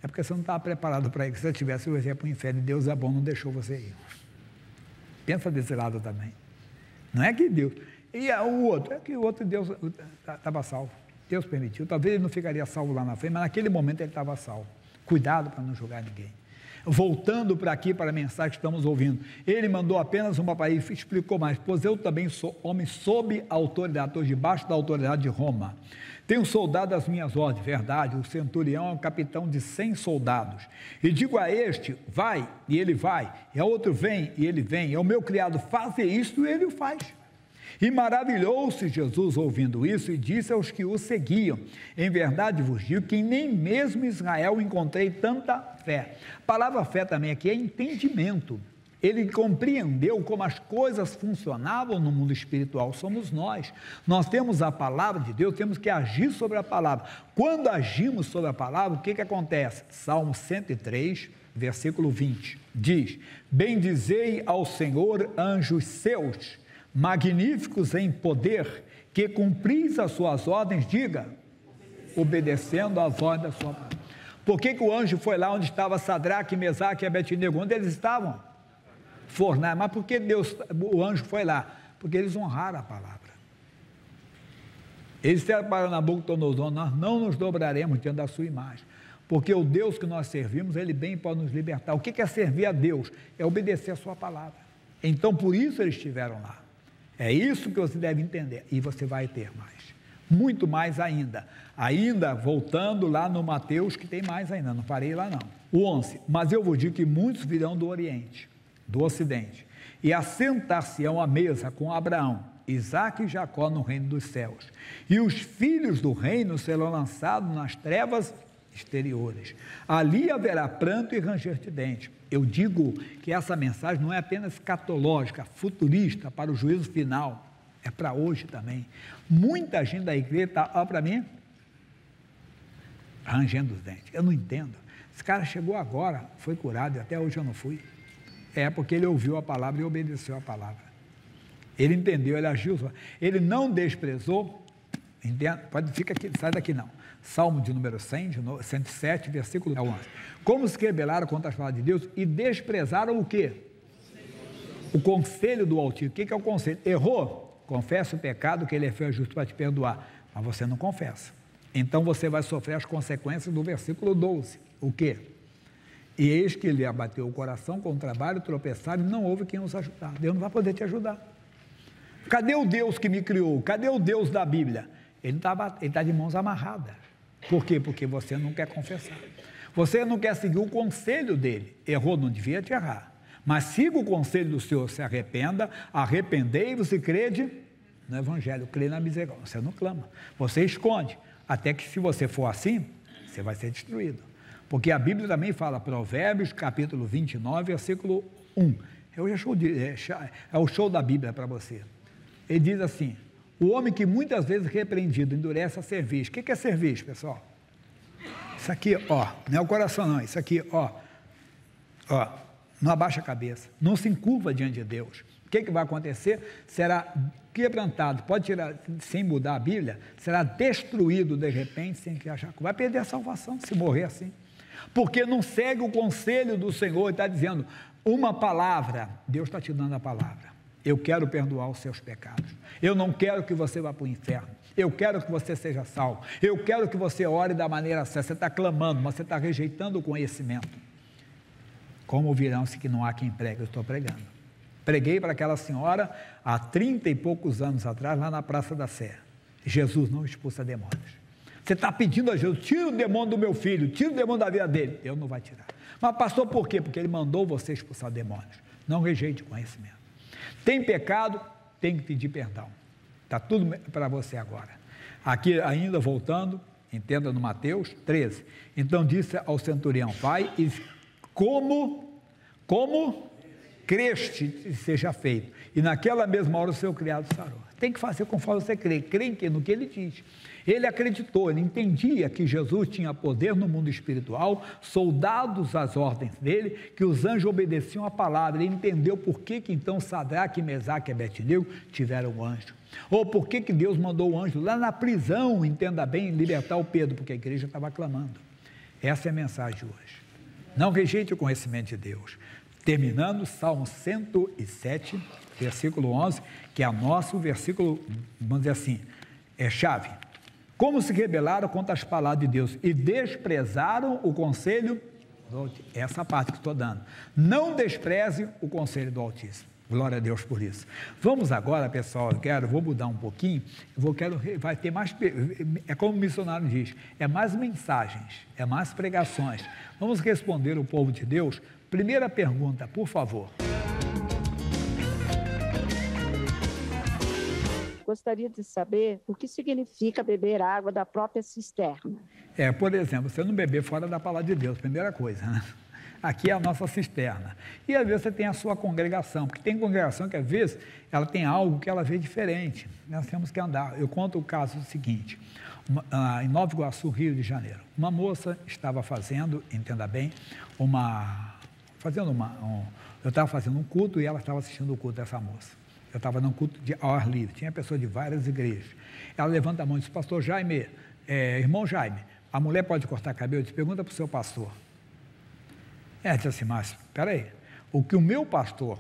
É porque você não estava preparado para ir. Se você tivesse, você ia para o inferno e Deus é bom, não deixou você ir. Pensa desse lado também. Não é que Deus... E o outro? É que o outro Deus estava salvo. Deus permitiu. Talvez ele não ficaria salvo lá na frente, mas naquele momento ele estava salvo. Cuidado para não julgar ninguém. Voltando para aqui, para a mensagem que estamos ouvindo. Ele mandou apenas uma para ele, explicou mais. Pois eu também sou homem sob autoridade, estou debaixo da autoridade de Roma. Tenho soldado às minhas ordens, verdade. O centurião é um capitão de 100 soldados. E digo a este, vai, e ele vai. E a outro, vem, e ele vem. E ao meu criado, faça isto, e ele o faz. E maravilhou-se Jesus ouvindo isso e disse aos que o seguiam, em verdade vos digo que nem mesmo em Israel encontrei tanta fé. A palavra fé também aqui é entendimento. Ele compreendeu como as coisas funcionavam no mundo espiritual, somos nós. Nós temos a palavra de Deus, temos que agir sobre a palavra. Quando agimos sobre a palavra, o que acontece? Salmo 103, versículo 20, diz, bendizei ao Senhor anjos seus, magníficos em poder, que cumpris as suas ordens, diga, obedecendo às ordens da sua palavra. Por que o anjo foi lá onde estava Sadraque, Mesaque e Abednego? Onde eles estavam? Fornalha. Mas por que o anjo foi lá? Porque eles honraram a palavra. Eles disseram para Nabucodonosor, nós não nos dobraremos diante da sua imagem, porque o Deus que nós servimos, Ele bem pode nos libertar. O que é servir a Deus? É obedecer a sua palavra. Então, por isso eles estiveram lá. É isso que você deve entender, e você vai ter mais, muito mais ainda. Ainda, voltando lá no Mateus, que tem mais ainda, não parei lá não. O 11, mas eu vos digo que muitos virão do Oriente, do ocidente, e assentar-se-ão à mesa com Abraão, Isaque e Jacó no reino dos céus. E os filhos do reino serão lançados nas trevas exteriores. Ali haverá pranto e ranger de dentes. Eu digo que essa mensagem não é apenas escatológica, futurista, para o juízo final, é para hoje também. Muita gente da igreja está, olha para mim, rangendo os dentes. Eu não entendo. Esse cara chegou agora, foi curado, e até hoje eu não fui. É porque ele ouviu a palavra e obedeceu a palavra. Ele entendeu, ele agiu, ele não desprezou, entende? Fica aqui, sai daqui não. Salmo de número 107, versículo 11. Como se rebelaram contra as palavras de Deus e desprezaram o quê? O conselho do Altíssimo. O que é o conselho? Errou? Confessa o pecado, que ele é fiel e justo para te perdoar. Mas você não confessa. Então você vai sofrer as consequências do versículo 12. O quê? E eis que ele abateu o coração com o trabalho, tropeçaram e não houve quem os ajudar. Deus não vai poder te ajudar. Cadê o Deus que me criou? Cadê o Deus da Bíblia? Ele está de mãos amarradas. Por quê? Porque você não quer confessar. Você não quer seguir o conselho dele. Errou, não devia te errar. Mas siga o conselho do Senhor, se arrependa, arrependei-vos e crede no Evangelho, crê na misericórdia. Você não clama, você esconde. Até que se você for assim, você vai ser destruído. Porque a Bíblia também fala, Provérbios, capítulo 29, versículo 1. É o show da Bíblia para você. Ele diz assim, o homem que muitas vezes repreendido endurece a cerviz. O que é cerviz, pessoal? Isso aqui, ó, não é o coração não, isso aqui, ó, não abaixa a cabeça, não se encurva diante de Deus. O que vai acontecer? Será quebrantado, pode tirar, sem mudar a Bíblia, será destruído de repente, sem que achar, vai perder a salvação se morrer assim. Porque não segue o conselho do Senhor, está dizendo uma palavra, Deus está te dando a palavra. Eu quero perdoar os seus pecados. Eu não quero que você vá para o inferno. Eu quero que você seja salvo. Eu quero que você ore da maneira certa. Você está clamando, mas você está rejeitando o conhecimento. Como ouvirão-se que não há quem pregue? Eu estou pregando. Preguei para aquela senhora há 30 e poucos anos atrás, lá na Praça da Sé. Jesus não expulsa demônios. Você está pedindo a Jesus, tira o demônio do meu filho, tira o demônio da vida dele. Deus não vai tirar. Mas pastor, por quê? Porque ele mandou você expulsar demônios. Não rejeite o conhecimento. Tem pecado, tem que pedir perdão. Está tudo para você agora. Aqui ainda voltando, entenda no Mateus 13. Então disse ao centurião, vai e como creste seja feito. E naquela mesma hora o seu criado sarou. Tem que fazer conforme você crê. Crê no que ele diz. Ele acreditou, ele entendia que Jesus tinha poder no mundo espiritual, soldados às ordens dele, que os anjos obedeciam a palavra. Ele entendeu por que então Sadraque, Mesaque e Abednego tiveram um anjo. Ou por que Deus mandou o anjo lá na prisão, entenda bem, libertar o Pedro, porque a igreja estava clamando. Essa é a mensagem de hoje. Não rejeite o conhecimento de Deus. Terminando, Salmo 107, versículo 11, que é nosso versículo, vamos dizer assim, é chave. Como se rebelaram contra as palavras de Deus e desprezaram o conselho do Altíssimo. Essa parte que estou dando. Não despreze o conselho do Altíssimo. Glória a Deus por isso. Vamos agora, pessoal, vou mudar um pouquinho, vai ter mais, é como o missionário diz, é mais mensagens, é mais pregações. Vamos responder o povo de Deus. Primeira pergunta, por favor. Gostaria de saber o que significa beber água da própria cisterna. Por exemplo, você não beber fora da palavra de Deus, primeira coisa, né? Aqui é a nossa cisterna. E às vezes você tem a sua congregação, porque tem congregação que às vezes ela tem algo que ela vê diferente. Nós temos que andar. Eu conto o caso seguinte, em Nova Iguaçu, Rio de Janeiro. Uma moça estava fazendo, entenda bem, eu estava fazendo um culto e ela estava assistindo o culto dessa moça. Eu estava num culto ao ar livre, tinha pessoas de várias igrejas. Ela levanta a mão e diz, pastor Jaime, irmão Jaime, a mulher pode cortar cabelo? Eu disse, pergunta para o seu pastor. Disse assim, mas, peraí, o que o meu pastor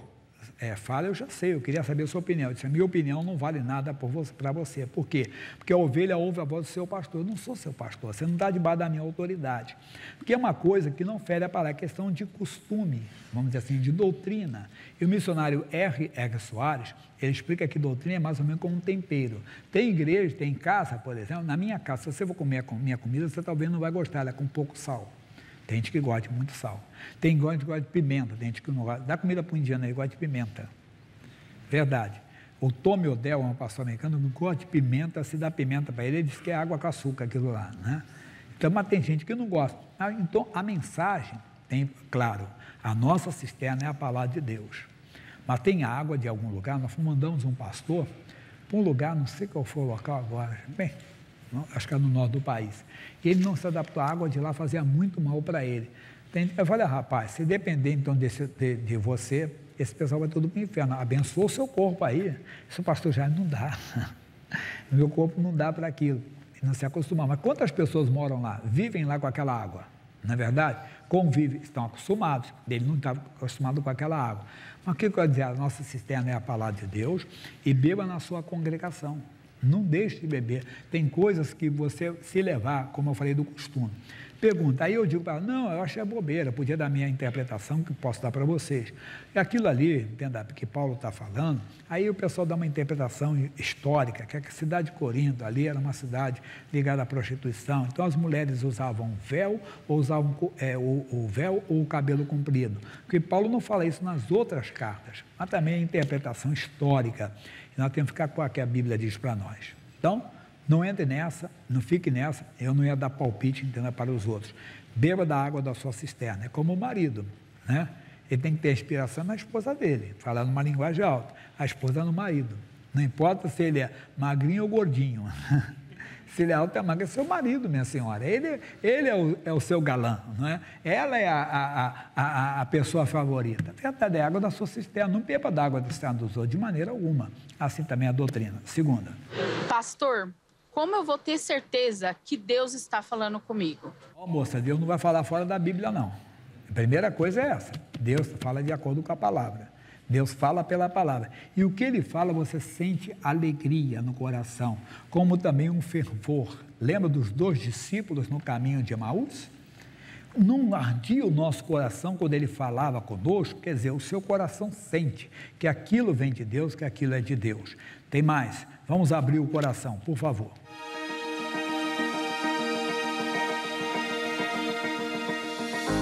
fala, eu já sei, eu queria saber a sua opinião. Eu disse, a minha opinião não vale nada para você. Por quê? Porque a ovelha ouve a voz do seu pastor. Eu não sou seu pastor, você não está debaixo da minha autoridade. Porque é uma coisa que não fere a palavra, é questão de costume, vamos dizer assim, de doutrina. E o missionário R. Soares, ele explica que doutrina é mais ou menos como um tempero. Tem igreja, tem casa, por exemplo, na minha casa, se você for comer a minha comida, você talvez não vai gostar, ela é com pouco sal. Tem gente que gosta de muito sal. Tem gente que gosta de pimenta, tem gente que não gosta. Dá comida para o indiano, ele gosta de pimenta. Verdade. O Tommy Odell, um pastor americano, que gosta de pimenta, se dá pimenta para ele diz que é água com açúcar, aquilo lá, né? Então, mas tem gente que não gosta. Então, a mensagem tem, claro, a nossa cisterna é a palavra de Deus. Mas tem água de algum lugar, nós mandamos um pastor para um lugar, não sei qual foi o local agora, bem, acho que é no norte do país. E ele não se adaptou à água de lá, fazia muito mal para ele. Eu falei, rapaz, se depender então de você, esse pessoal vai tudo para o inferno. Abençoa o seu corpo aí. Isso o pastor já não dá. Meu corpo não dá para aquilo. Não se acostumar. Mas quantas pessoas moram lá, vivem lá com aquela água? Não é verdade? Convivem, estão acostumados. Ele não está acostumado com aquela água. Mas o que eu quero dizer? A nossa cisterna é a palavra de Deus e beba na sua congregação. Não deixe de beber. Tem coisas que você se levar, como eu falei do costume. Pergunta, aí eu digo para ela, não, eu acho bobeira, podia dar a minha interpretação que posso dar para vocês. E aquilo ali, entenda, que Paulo está falando, aí o pessoal dá uma interpretação histórica, que a cidade de Corinto ali era uma cidade ligada à prostituição, então as mulheres usavam véu, ou usavam o véu ou o cabelo comprido, porque Paulo não fala isso nas outras cartas, mas também é interpretação histórica, e nós temos que ficar com o que a Bíblia diz para nós. Então, não entre nessa, não fique nessa, eu não ia dar palpite, entenda, para os outros. Beba da água da sua cisterna, é como o marido, né? Ele tem que ter inspiração na esposa dele, falar numa linguagem alta, a esposa no marido. Não importa se ele é magrinho ou gordinho, se ele é alto ou magro, é seu marido, minha senhora, ele é o seu galã, não é? Ela é a pessoa favorita. Trata da água da sua cisterna, não beba da água da cisterna dos outros, de maneira alguma. Assim também é a doutrina. Segunda. Pastor, como eu vou ter certeza que Deus está falando comigo? Moça, Deus não vai falar fora da Bíblia, não. A primeira coisa é essa. Deus fala de acordo com a palavra. Deus fala pela palavra. E o que Ele fala, você sente alegria no coração, como também um fervor. Lembra dos 2 discípulos no caminho de Emaús? Não ardia o nosso coração quando Ele falava conosco? Quer dizer, o seu coração sente que aquilo vem de Deus, que aquilo é de Deus. Tem mais. Vamos abrir o coração, por favor.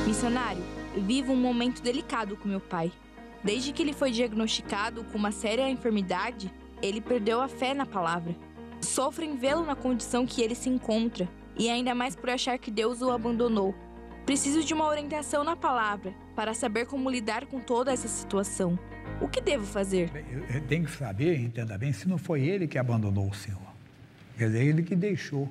Missionário, eu vivo um momento delicado com meu pai. Desde que ele foi diagnosticado com uma séria enfermidade, ele perdeu a fé na palavra. Sofro em vê-lo na condição que ele se encontra, e ainda mais por achar que Deus o abandonou. Preciso de uma orientação na palavra, para saber como lidar com toda essa situação. O que devo fazer? Eu tenho que saber, entenda bem, se não foi ele que abandonou o Senhor. Quer dizer, ele que deixou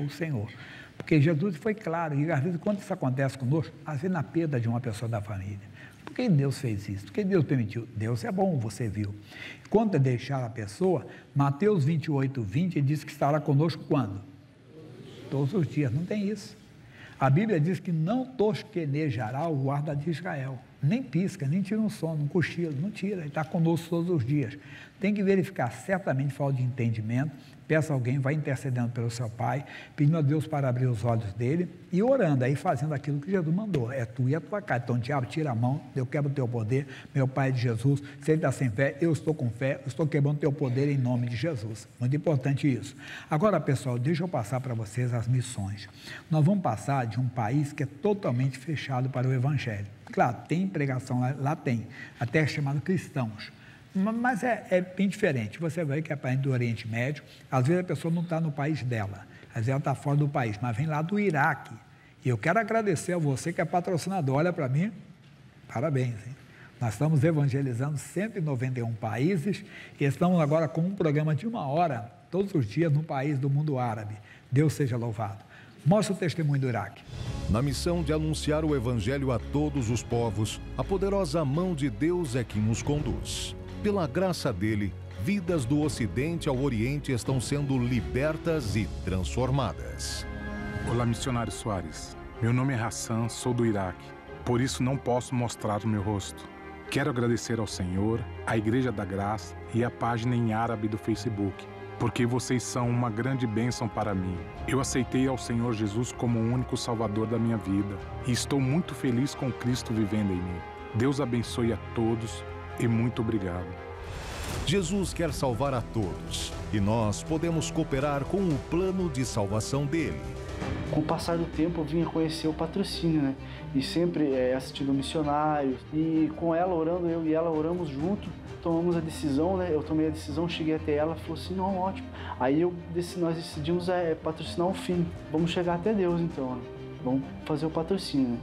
o Senhor. Porque Jesus foi claro, e às vezes quando isso acontece conosco, às vezes na perda de uma pessoa da família. Por que Deus fez isso? Por que Deus permitiu? Deus é bom, você viu. Quando deixar a pessoa, Mateus 28:20 diz que estará conosco quando? Todos os dias, não tem isso. A Bíblia diz que não tosquenejará o guarda de Israel. Nem pisca, nem tira um sono, um cochilo, não tira, ele está conosco todos os dias. Tem que verificar, certamente falta de entendimento, peça a alguém, vai intercedendo pelo seu pai, pedindo a Deus para abrir os olhos dele e orando, aí fazendo aquilo que Jesus mandou, é tu e a tua casa. Então, diabo, tira a mão, eu quebro o teu poder, meu pai é de Jesus, se ele está sem fé, eu estou com fé, eu estou quebrando o teu poder em nome de Jesus. Muito importante isso. Agora, pessoal, deixa eu passar para vocês as missões. Nós vamos passar de um país que é totalmente fechado para o Evangelho. Claro, tem pregação lá tem, até chamado cristãos, mas é bem diferente. Você vê que é país do Oriente Médio, às vezes a pessoa não está no país dela, às vezes ela está fora do país, mas vem lá do Iraque. E eu quero agradecer a você que é patrocinador, olha para mim, parabéns, hein? Nós estamos evangelizando 191 países e estamos agora com um programa de 1 hora, todos os dias no país do mundo árabe. Deus seja louvado. Mostra o testemunho do Iraque. Na missão de anunciar o Evangelho a todos os povos, a poderosa mão de Deus é que nos conduz. Pela graça dele, vidas do Ocidente ao Oriente estão sendo libertas e transformadas. Olá, missionário Soares. Meu nome é Hassan, sou do Iraque. Por isso não posso mostrar o meu rosto. Quero agradecer ao Senhor, à Igreja da Graça e à página em árabe do Facebook, porque vocês são uma grande bênção para mim. Eu aceitei ao Senhor Jesus como o único Salvador da minha vida e estou muito feliz com Cristo vivendo em mim. Deus abençoe a todos e muito obrigado. Jesus quer salvar a todos e nós podemos cooperar com o plano de salvação dele. Com o passar do tempo eu vinha conhecer o patrocínio, né? E sempre assistindo missionários. E com ela orando, eu e ela oramos junto, tomamos a decisão, né? Eu tomei a decisão, cheguei até ela, falou assim, não, ótimo. Aí nós decidimos patrocinar o FIM. Vamos chegar até Deus então, né? Vamos fazer o patrocínio. Né?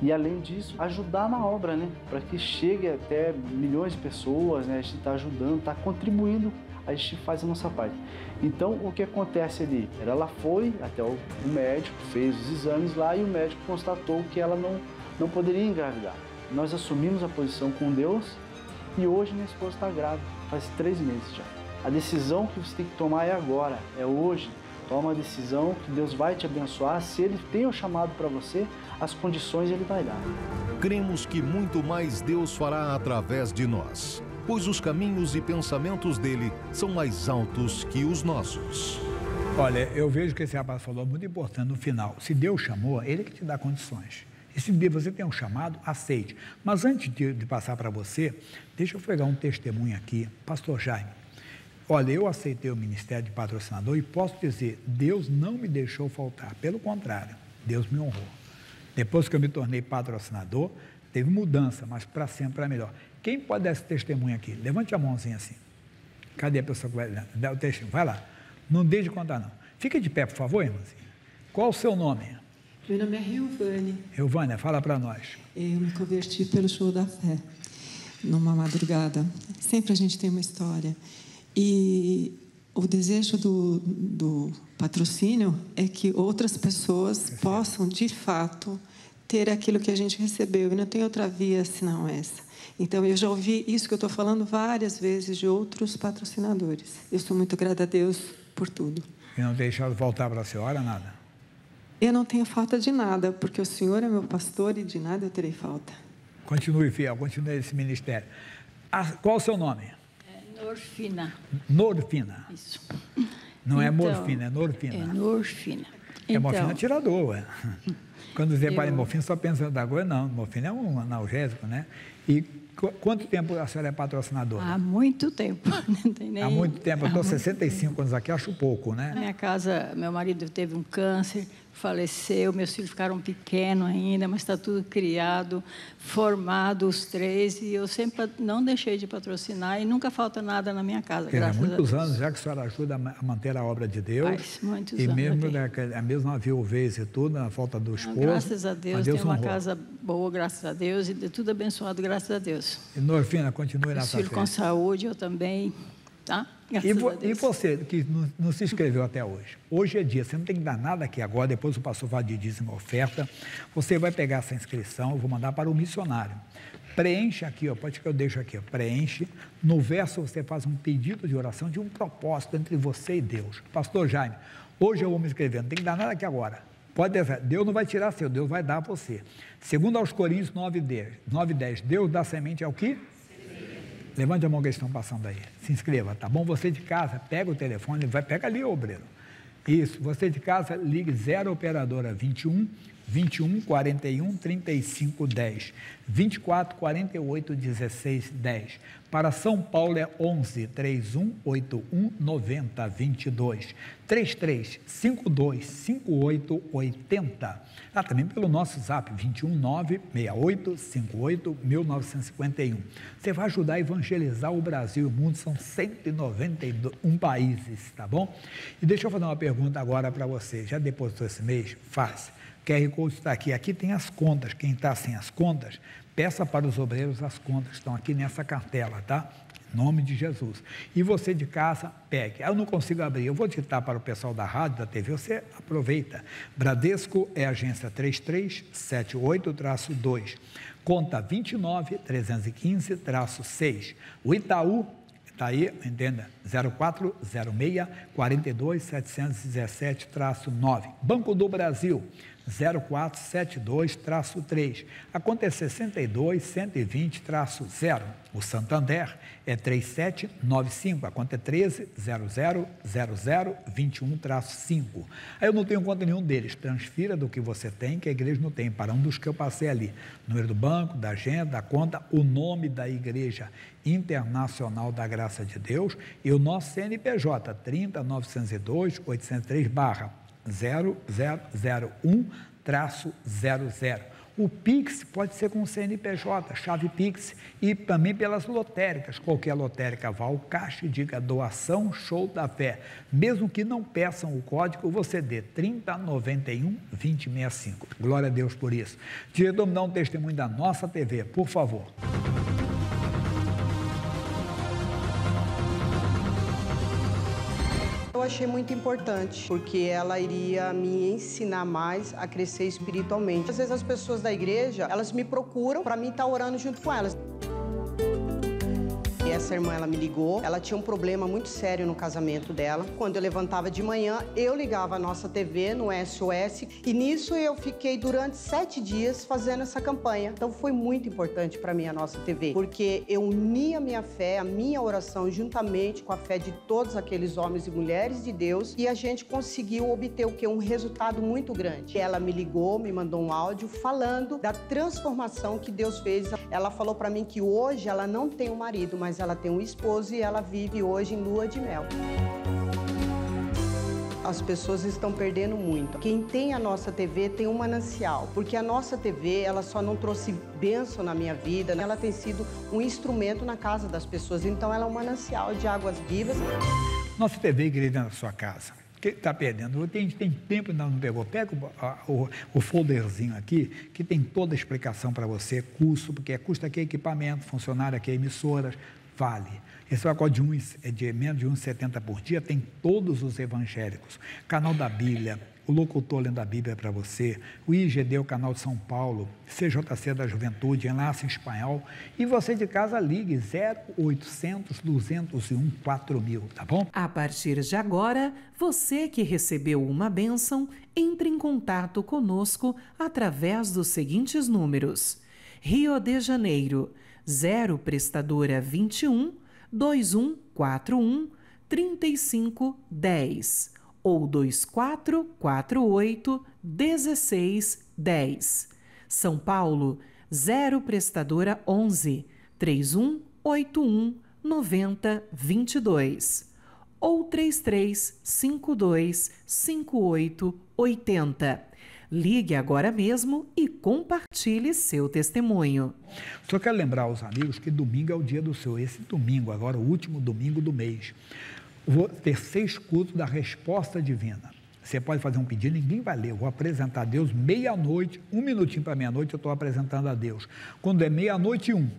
E além disso, ajudar na obra, né? Para que chegue até milhões de pessoas, né? A gente está ajudando, está contribuindo, a gente faz a nossa parte. Então, o que acontece ali? Ela foi até o médico, fez os exames lá e o médico constatou que ela não poderia engravidar. Nós assumimos a posição com Deus e hoje minha esposa está grávida, faz 3 meses já. A decisão que você tem que tomar é agora, é hoje. Toma a decisão que Deus vai te abençoar. Se Ele tem o chamado para você, as condições Ele vai dar. Cremos que muito mais Deus fará através de nós, pois os caminhos e pensamentos dele são mais altos que os nossos. Olha, eu vejo que esse rapaz falou muito importante no final. Se Deus chamou, Ele que te dá condições. E se você tem um chamado, aceite. Mas antes de passar para você, deixa eu pegar um testemunho aqui. Pastor Jaime, olha, eu aceitei o ministério de patrocinador e posso dizer, Deus não me deixou faltar. Pelo contrário, Deus me honrou. Depois que eu me tornei patrocinador, teve mudança, mas para sempre para melhor. Quem pode dar esse testemunho aqui? Levante a mãozinha assim. Cadê a pessoa que vai dar o testemunho? Vai lá. Não deixe de contar, não. Fica de pé, por favor, irmãzinha. Qual o seu nome? Meu nome é Rilvânia. Rilvânia, fala para nós. Eu me converti pelo Show da Fé, numa madrugada. Sempre a gente tem uma história. E o desejo do patrocínio é que outras pessoas possam, de fato, ter aquilo que a gente recebeu. E não tem outra via senão essa. Então, eu já ouvi isso que eu estou falando várias vezes de outros patrocinadores. Eu sou muito grata a Deus por tudo. E não deixar voltar para a senhora, nada? Eu não tenho falta de nada, porque o Senhor é meu pastor e de nada eu terei falta. Continue fiel, continue esse ministério. Qual o seu nome? Norfina. Norfina. Isso. Não é então, morfina, é norfina. É norfina. É morfina tirador, ué. Quando você fala em morfina, só pensa da coisa, não. Morfina é um analgésico, né? E quanto tempo a senhora é patrocinadora? Há muito tempo. Não tem nem... Há muito tempo. Eu estou 65 anos aqui, acho pouco, né? Na minha casa, meu marido teve um câncer, faleceu, meus filhos ficaram pequenos ainda, mas está tudo criado, formado, os 3, e eu sempre não deixei de patrocinar e nunca falta nada na minha casa, graças a Deus. Muitos anos já que a senhora ajuda a manter a obra de Deus. Faz muitos e anos. Mesmo a mesma viuvez e tudo, na falta do esposo. Graças a Deus, tem uma honrou. casa boa, graças a Deus, e de tudo abençoado, graças a Deus. E Norfina, continue na sua filho com saúde, eu também, tá? E você, que não se inscreveu até hoje? Hoje é dia, você não tem que dar nada aqui agora, depois o pastor vai de dízimo oferta, você vai pegar essa inscrição, eu vou mandar para o missionário. Preenche aqui, ó, pode que eu deixo aqui, ó, preenche. No verso você faz um pedido de oração de um propósito entre você e Deus. Pastor Jaime, hoje eu vou me inscrever, não tem que dar nada aqui agora. Pode dizer, Deus não vai tirar seu, Deus vai dar a você. Segundo aos Coríntios 9:10, Deus dá semente ao quê? Levante a mão que eles estão passando aí. Se inscreva, tá bom? Você de casa, pega o telefone, pega ali, obreiro. Isso, você de casa, ligue 0 operadora 21 41 35 10, 24 48 16 10. Para São Paulo é 11 31 81 90 22, 33 52 58 80. Também pelo nosso zap 21 968 58 1951. Você vai ajudar a evangelizar o Brasil e o mundo, são 191 países, tá bom? E deixa eu fazer uma pergunta agora para você. Já depositou esse mês? Faz. QR Code está aqui. Aqui tem as contas. Quem está sem as contas, peça para os obreiros as contas que estão aqui nessa cartela, tá? Em nome de Jesus. E você de casa, pegue. Eu não consigo abrir. Eu vou digitar para o pessoal da rádio, da TV. Você aproveita. Bradesco é agência 3378-2. Conta 29-315-6. O Itaú, está aí, entenda, 0406-42-717-9. Banco do Brasil, 0472-3. A conta é 62-120-0. O Santander é 3795. A conta é 13-00-00-21-5. Aí eu não tenho conta nenhum deles. Transfira do que você tem, que a igreja não tem, para um dos que eu passei ali. Número do banco, da agenda, da conta, o nome da Igreja Internacional da Graça de Deus e o nosso CNPJ, 30 902 803 0001-00. O Pix pode ser com o CNPJ, chave Pix, e também pelas lotéricas. Qualquer lotérica vá ao caixa e diga doação Show da Fé. Mesmo que não peçam o código, você dê 3091-2065. Glória a Deus por isso. Diretor, me dá um testemunho da nossa TV, por favor. Eu achei muito importante, porque ela iria me ensinar mais a crescer espiritualmente. Às vezes as pessoas da igreja, elas me procuram para mim estar orando junto com elas. E essa irmã, ela me ligou, ela tinha um problema muito sério no casamento dela. Quando eu levantava de manhã, eu ligava a nossa TV no SOS e nisso eu fiquei durante 7 dias fazendo essa campanha. Então foi muito importante para mim a nossa TV, porque eu uni a minha fé, a minha oração juntamente com a fé de todos aqueles homens e mulheres de Deus e a gente conseguiu obter o quê? Um resultado muito grande. Ela me ligou, me mandou um áudio falando da transformação que Deus fez. Ela falou para mim que hoje ela não tem um marido, mas ela tem um esposo e ela vive hoje em lua de mel. As pessoas estão perdendo muito. Quem tem a nossa TV tem um manancial, porque a nossa TV, ela só não trouxe bênção na minha vida, ela tem sido um instrumento na casa das pessoas, então ela é um manancial de águas vivas. Nossa TV, igreja, na sua casa. Que está perdendo? Tem tempo, ainda não pegou. Pega o folderzinho aqui, que tem toda a explicação para você, curso, porque custa aqui equipamento, funcionário aqui, emissoras, vale. Esse pacote de menos de 1,70 por dia tem todos os evangélicos. Canal da Bíblia, o locutor lendo a Bíblia para você, o IGD, o canal de São Paulo, CJC da Juventude, enlace em espanhol. E você de casa ligue 0800-201-4000, tá bom? A partir de agora, você que recebeu uma bênção, entre em contato conosco através dos seguintes números. Rio de Janeiro, 0 prestadora 21 2141 3510 ou 2448 1610. São Paulo, 0 prestadora 11 3181 9022 ou 3352 5880. Ligue agora mesmo e compartilhe seu testemunho. Só quero lembrar aos amigos que domingo é o dia do Senhor. Esse domingo, agora o último domingo do mês, vou ter 6 cultos da resposta divina. Você pode fazer um pedido, ninguém vai ler. Eu vou apresentar a Deus meia-noite, 1 minutinho para meia-noite, eu estou apresentando a Deus. Quando é 00:01,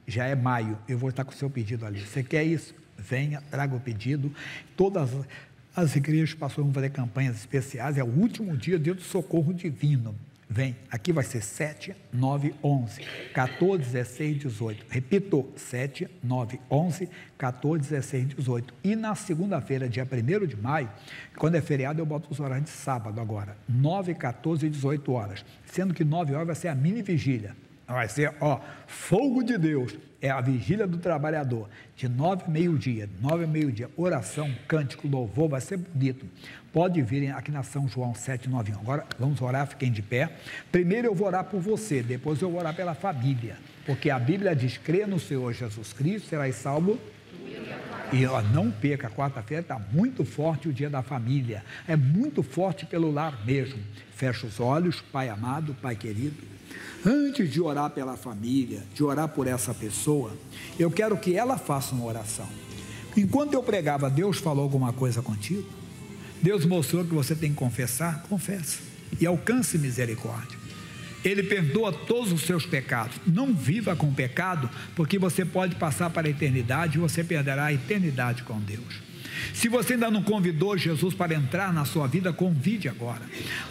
já é maio, eu vou estar com o seu pedido ali. Você quer isso? Venha, traga o pedido. Todas as igrejas passaram a fazer campanhas especiais, é o último dia do socorro divino. Vem, aqui vai ser 7, 9, 11, 14, 16, 18. Repito, 7, 9, 11, 14, 16, 18. E na segunda-feira, dia 1º de maio, quando é feriado, eu boto os horários de sábado agora, 9, 14 e 18 horas. Sendo que 9 horas vai ser a mini vigília. Vai ser, fogo de Deus. É a vigília do trabalhador, de 9 ao meio-dia, oração, cântico, louvor, vai ser bonito. Pode vir aqui na São João 791. Agora, vamos orar, fiquem de pé. Primeiro eu vou orar por você, depois eu vou orar pela família, porque a Bíblia diz, crê no Senhor Jesus Cristo, serás salvo. E não perca, quarta-feira está muito forte o dia da família, é muito forte pelo lar mesmo. Fecha os olhos, Pai amado, Pai querido. Antes de orar pela família, de orar por essa pessoa, eu quero que ela faça uma oração. Enquanto eu pregava, Deus falou alguma coisa contigo? Deus mostrou que você tem que confessar? Confessa. E alcance misericórdia. Ele perdoa todos os seus pecados. Não viva com pecado, porque você pode passar para a eternidade e você perderá a eternidade com Deus. Se você ainda não convidou Jesus para entrar na sua vida, convide agora.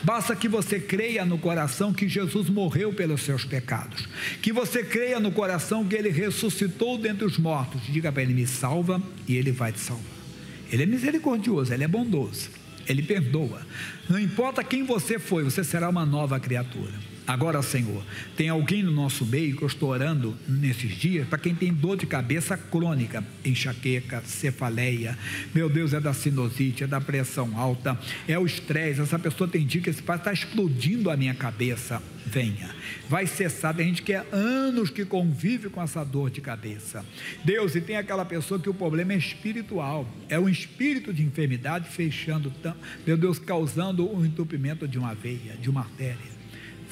Basta que você creia no coração que Jesus morreu pelos seus pecados, que você creia no coração que Ele ressuscitou dentre os mortos. Diga para Ele, me salva, e Ele vai te salvar. Ele é misericordioso, Ele é bondoso, Ele perdoa. Não importa quem você foi, você será uma nova criatura. Agora, Senhor, tem alguém no nosso meio que eu estou orando nesses dias, para quem tem dor de cabeça crônica, enxaqueca, cefaleia, meu Deus, é da sinusite, é da pressão alta, é o estresse, essa pessoa tem dia que esse pai está explodindo a minha cabeça. Venha, vai cessar. Tem gente que é anos que convive com essa dor de cabeça, Deus, e tem aquela pessoa que o problema é espiritual, é um espírito de enfermidade fechando, meu Deus, causando um entupimento de uma veia, de uma artéria.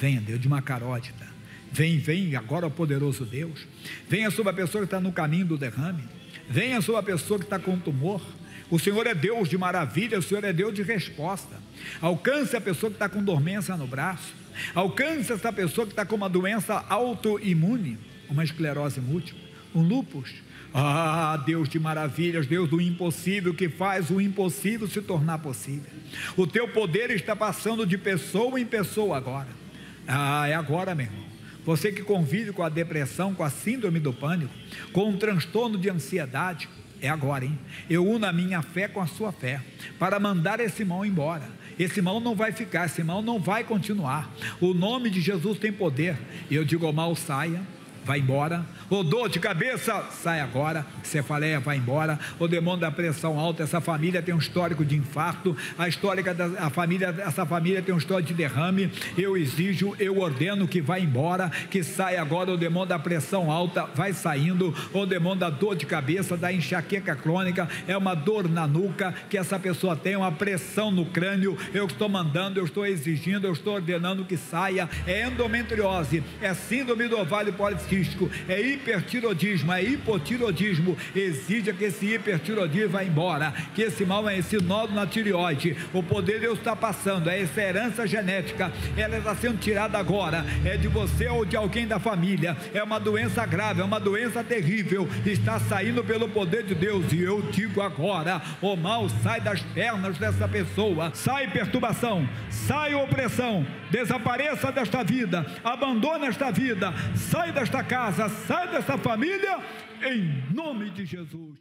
Venha, Deus, de uma carótida. Vem agora, o poderoso Deus. Venha sobre a pessoa que está no caminho do derrame. Venha sobre a pessoa que está com tumor. O Senhor é Deus de maravilha, o Senhor é Deus de resposta. Alcance a pessoa que está com dormência no braço. Alcance essa pessoa que está com uma doença autoimune, uma esclerose múltipla, um lúpus. Ah, Deus de maravilhas, Deus do impossível, que faz o impossível se tornar possível. O teu poder está passando de pessoa em pessoa agora. Ah, é agora, meu irmão. Você que convive com a depressão, com a síndrome do pânico, com um transtorno de ansiedade, é agora, hein? Eu uno a minha fé com a sua fé, para mandar esse mal embora. Esse mal não vai ficar, esse mal não vai continuar. O nome de Jesus tem poder. E eu digo ao mal, saia, vai embora. O dor de cabeça, sai agora. Cefaleia, vai embora. O demônio da pressão alta, essa família tem um histórico de infarto. Essa família tem um histórico de derrame. Eu exijo, eu ordeno que vá embora, que saia agora. O demônio da pressão alta vai saindo. O demônio da dor de cabeça, da enxaqueca crônica, é uma dor na nuca que essa pessoa tem, uma pressão no crânio. Eu estou mandando, eu estou exigindo, eu estou ordenando que saia. É endometriose, é síndrome do ovário policístico, é hipertiroidismo, é hipotiroidismo. Exija que esse hipertiroidismo vá embora, que esse mal é esse nódulo na tireoide. O poder de Deus está passando, é essa herança genética, ela está sendo tirada agora, é de você ou de alguém da família, é uma doença grave, é uma doença terrível, está saindo pelo poder de Deus. E eu digo agora, o mal sai das pernas dessa pessoa, sai perturbação, sai opressão, desapareça desta vida, abandone esta vida, sai desta casa, sai dessa família, em nome de Jesus.